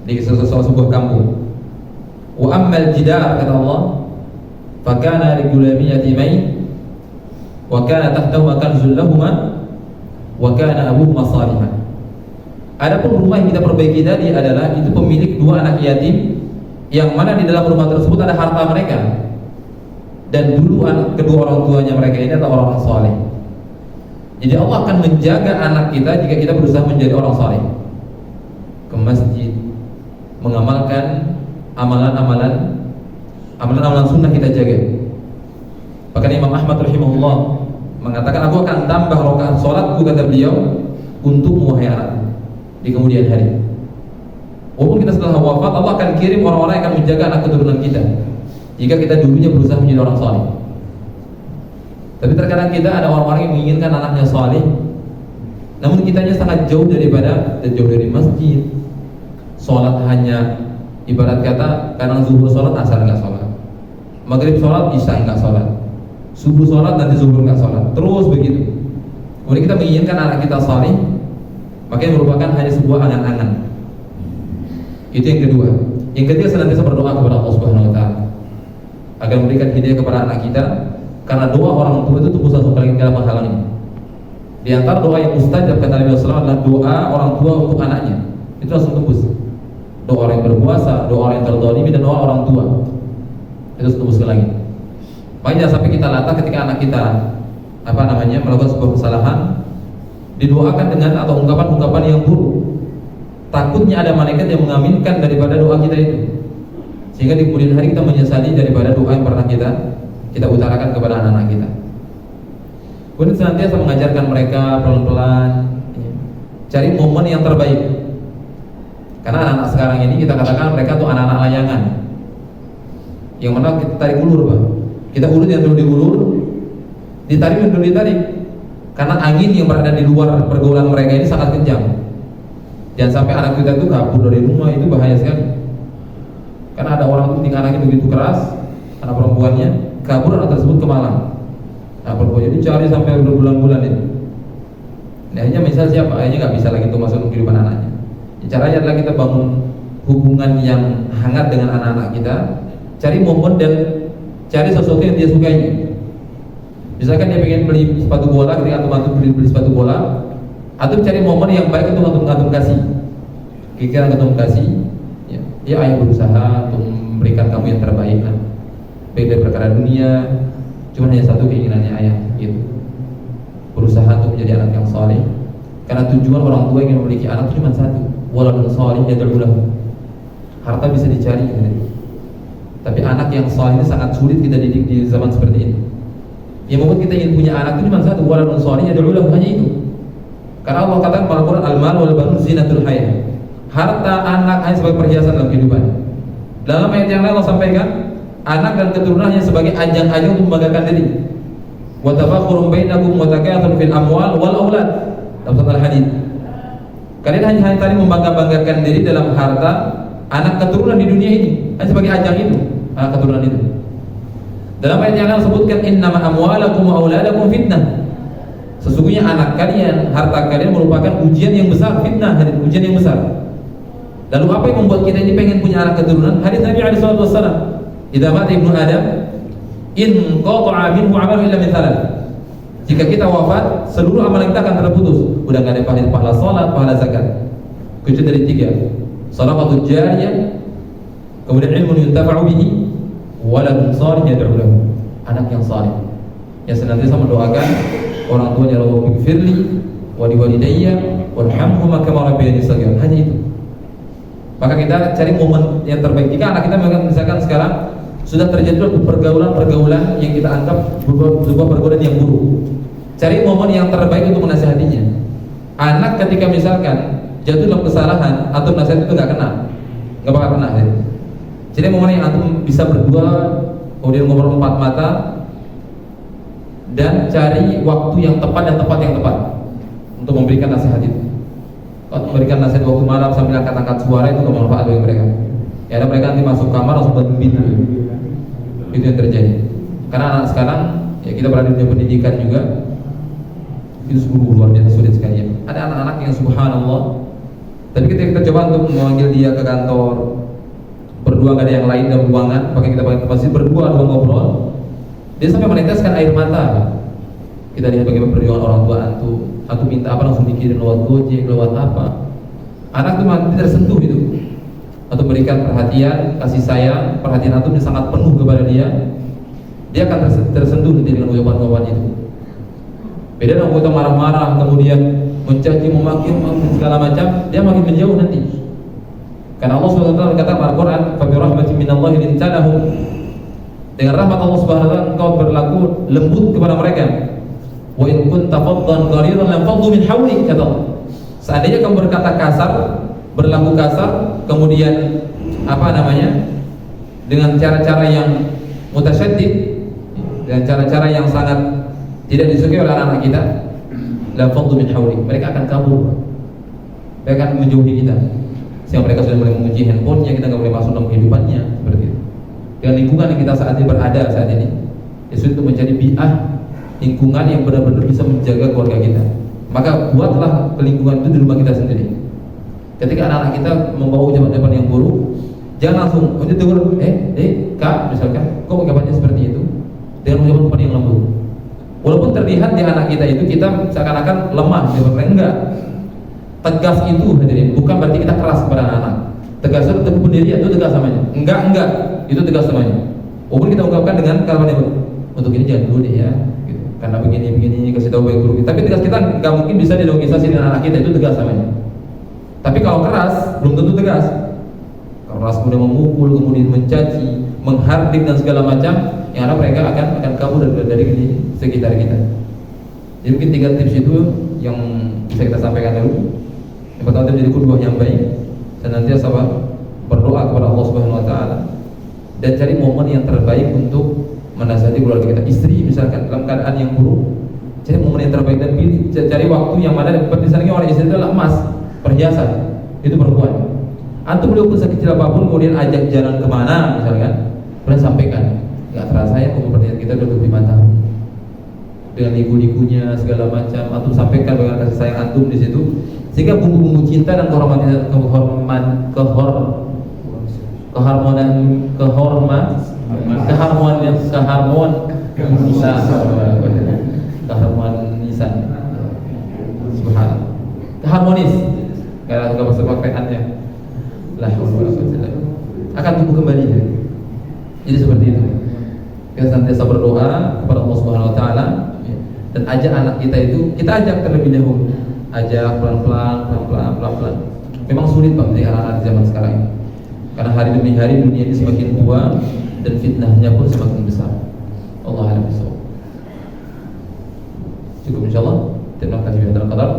di sebuah kampung. Wa ammal jidar, kata Allah, fakana li gulami yatimain wa kana tahtahu kanzun lahumā wa kana abuhuma shalihan. Adapun rumah yang kita perbaiki tadi adalah itu pemilik dua anak yatim yang mana di dalam rumah tersebut ada harta mereka, dan dulu kedua orang tuanya mereka ini adalah orang-orang saleh. Jadi Allah akan menjaga anak kita jika kita berusaha menjadi orang saleh, ke masjid, mengamalkan amalan-amalan sunnah kita jaga. Bahkan Imam Ahmad rahimahullah mengatakan, aku akan tambah rakaat salatku, kata beliau, untuk wahai anak di kemudian hari. Walaupun kita setelah wafat, Allah akan kirim orang-orang yang akan menjaga anak keturunan kita jika kita dulunya berusaha menjadi orang saleh. Tapi terkadang kita ada orang-orang yang menginginkan anaknya saleh, namun kitanya sangat jauh dari masjid. Sholat hanya ibarat kata, kadang zuhur sholat, asar nggak sholat, maghrib sholat, isya nggak sholat, subuh sholat, nanti zuhur nggak sholat, terus begitu. Kemudian kita menginginkan anak kita saleh, makanya merupakan hanya sebuah angan-angan. Itu yang kedua. Yang ketiga, senantiasa berdoa kepada Allah Subhanahu wa taala agar memberikan hidayah kepada anak kita, karena doa orang tua itu tembus langsung ke dalam menghalangi. Di antara doa yang mustajab, kata Nabi SAW, adalah doa orang tua untuk anaknya. Itu langsung tembus. Doa orang yang berpuasa, doa orang yang terzalimi, dan doa orang tua itu tembus ke langit. Makanya jangan sampai kita latah ketika anak kita melakukan sebuah kesalahan, didoakan dengan atau ungkapan-ungkapan yang buruk. Takutnya ada malaikat yang mengaminkan daripada doa kita itu, sehingga di kemudian hari kita menyesali daripada doa yang pernah kita utarakan kepada anak-anak kita. Kemudian senantiasa mengajarkan mereka pelan-pelan, cari momen yang terbaik. Karena anak-anak sekarang ini kita katakan mereka tuh anak-anak layangan, yang mana kita tarik ulur, Pak. Kita ulur yang dulu diulur, ditarik yang dulu ditarik. Karena angin yang berada di luar pergaulan mereka ini sangat kencang. Jangan sampai anak kita itu kabur dari rumah, itu bahaya sekali. Karena ada orang itu tingkah anaknya begitu keras, anak perempuannya, kabur anak tersebut ke Malang. Nah, perempuannya dicari sampai berbulan-bulan itu. Nah, hanya misal siapa, ayahnya nggak bisa lagi untuk masuk ke kehidupan anaknya. Caranya adalah kita bangun hubungan yang hangat dengan anak-anak kita, cari momen dan cari sesuatu yang dia sukai. Misalkan dia pengen beli sepatu bola, ketika antum beli sepatu bola, antum cari momen yang baik untuk antum kasih. Kira-kira antum kasih, ya ayah berusaha untuk memberikan kamu yang terbaik, baik dari perkara dunia, cuma hanya satu keinginannya ayah, gitu. Berusaha untuk menjadi anak yang saleh. Karena tujuan orang tua yang memiliki anak itu cuma satu, waladun salih yad'u lahu. Harta bisa dicari, gitu. Tapi anak yang saleh ini sangat sulit kita didik di zaman seperti ini. Yang membuat kita ingin punya anak itu cuma satu, waladun salih yad'u lahu, hanya itu. Karena Allah katakan pada Quran, al-mal wal banun zinatul hayah. Harta anak hanya sebagai perhiasan dalam kehidupan. Dalam ayat yang lain Allah sampaikan, anak dan keturunannya sebagai ajang-ajang untuk membanggakan diri. Wa tafakhurum bainakum wa takatsur fil amwal wal aulad. Dalam satu hadis. Kalian hanya tadi membangga-banggakan diri dalam harta, anak keturunan di dunia ini, hanya sebagai ajang itu, anak keturunan itu. Dalam ayat yang lain disebutkan innama amwalakum wa auladakum fitnah. Sesungguhnya anak kalian, harta kalian merupakan ujian yang besar, fitnah, ujian yang besar. Lalu apa yang membuat kita ini pengen punya anak keturunan? Hadis Nabi alaihi wasallam, "Idza mata ibnu Adam, in qata'a minhu 'amalu illa min thalath." Jika kita wafat, seluruh amalan kita akan terputus. Udah enggak ada pahala salat, pahala zakat. Kecuali dari tiga. Shadaqatul jariyah, kemudian ilmu yuntafa'u bihi, waladun shalih yad'u lahu. Anak yang saleh yang senantiasa mendoakan orang tuanya, Allahumma ighfirli wa liwalidayya warhamhuma kama rabbayani shaghira. Hanya itu. Maka kita cari momen yang terbaik. Jika anak kita misalkan sekarang sudah terjadi pergaulan-pergaulan yang kita anggap sebuah pergaulan yang buruk, cari momen yang terbaik untuk menasihatinya. Anak ketika misalkan jatuh dalam kesalahan atau nasihat itu nggak bakal kena. Jadi momen yang antum bisa berdua, kemudian ngobrol empat mata, dan cari waktu yang tepat dan tempat yang tepat untuk memberikan nasihat itu. Kalau memberikan nasihat waktu malam sambil angkat-angkat suara, itu gak manfaat bagi mereka. Ya ada mereka nanti masuk kamar langsung pintu. Itu yang terjadi. Karena anak sekarang, ya kita berada di dunia pendidikan juga, itu sungguh luar biasa sulit sekali ya. Ada anak-anak yang subhanallah, tapi ketika kita coba untuk memanggil dia ke kantor, berdua gak ada yang lain dalam ruangan, pakai pasti berdua ngobrol, dia sampai meneteskan air mata. Kita lihat bagaimana perjuangan orang tua antum minta apa langsung dikirim lewat Gojek, lewat apa. Anak itu mati tersentuh itu. Atau berikan perhatian, kasih sayang, perhatian antum yang sangat penuh kepada dia. Dia akan tersentuh nanti dengan ucapan-ucapan itu. Beda dengan kita marah-marah, kemudian mencaci, memaki, segala macam, dia makin menjauh nanti. Karena Allah SWT berkata dalam Al-Quran, "Fa bi rahmatin minallahi linta lahum." Dengan rahmat Allah Subhanahu wa taala engkau berlaku lembut kepada mereka. Wa in kunta faddan ghaliran lam faddu min hawlik, kata Allah. Seandainya kamu berkata kasar, berlaku kasar, kemudian dengan cara-cara yang mutasyaddid, dengan cara-cara yang sangat tidak disukai oleh anak-anak kita, lam faddu min hawlik, mereka akan kabur. Mereka akan menjauhi kita. Sehingga mereka sudah mulai menguji handphonenya, kita nggak boleh masuk dalam kehidupannya, seperti itu. Dengan lingkungan yang kita saat ini berada saat ini, itu untuk mencari bi'ah, lingkungan yang benar-benar bisa menjaga keluarga kita. Maka buatlah lingkungan itu di rumah kita sendiri. Ketika anak-anak kita membawa ucapan-ucapan yang buruk, jangan langsung tegur, kak, misalkan, kok ucapannya seperti itu, dengan ucapan-ucapan yang lembut. Walaupun terlihat di anak kita itu kita seakan-akan lemah, enggak. Tegas itu hadirin, bukan berarti kita keras kepada anak-anak. Tegas itu teguh pendirian, itu tegas namanya. Enggak, itu tegas namanya. Walaupun kita ungkapkan dengan kalimat yang untuk ini jangan dulu deh ya, gitu. Karena begini kasih tahu baik buruk. Tapi tegas kita nggak mungkin bisa dilogisasi dengan anak kita, itu tegas namanya. Tapi kalau keras belum tentu tegas. Kalau keras kemudian memukul, kemudian mencaci, menghardik dan segala macam, yang ada mereka akan kabur dari sekitar kita. Jadi mungkin 3 tips itu yang bisa kita sampaikan dulu. Yang pertama, menjadi qudwah yang baik, senantiasa berdoa kepada Allah Subhanahu wa taala, dan cari momen yang terbaik untuk menasihati keluarga kita. Istri misalkan dalam keadaan yang buruk, Jadi momen yang terbaik dan pilih, cari waktu yang mana perpisahannya oleh istri adalah emas, perhiasan, itu perempuan. Antum beliau pun sekecil apapun kemudian ajak jalan kemana misalkan, kemudian sampaikan, nggak terasa ya umur pernikahan kita udah 25 tahun dengan liku-likunya segala macam, antum sampaikan dengan kasih sayang antum di situ, sehingga bumbu-bumbu cinta dan keharmonisan, subhanallah, keharmonis, kalau nggak masuk pakaiannya, akan tumbuh kembali. Jadi seperti itu. Kita senantiasa berdoa kepada Allah Subhanahu Wa Taala dan ajak anak kita itu, kita ajak terlebih dahulu, ajak pelan-pelan. Memang sulit Pak menjadi anak-anak zaman sekarang ini, karena hari demi hari dunia ini semakin tua dan fitnahnya pun semakin besar. Allah a'lam bishawab. Cukup insyaallah. Terima kasih bihadzal qadar.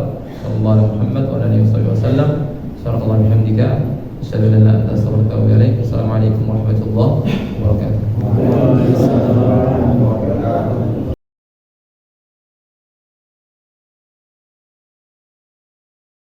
Sallallahu alaihi Muhammad wa alihi wasallam. Subhanallah bihamdika asyhadu an la ilaha illa anta astaghfiruka wa atubu ilaik. Assalamualaikum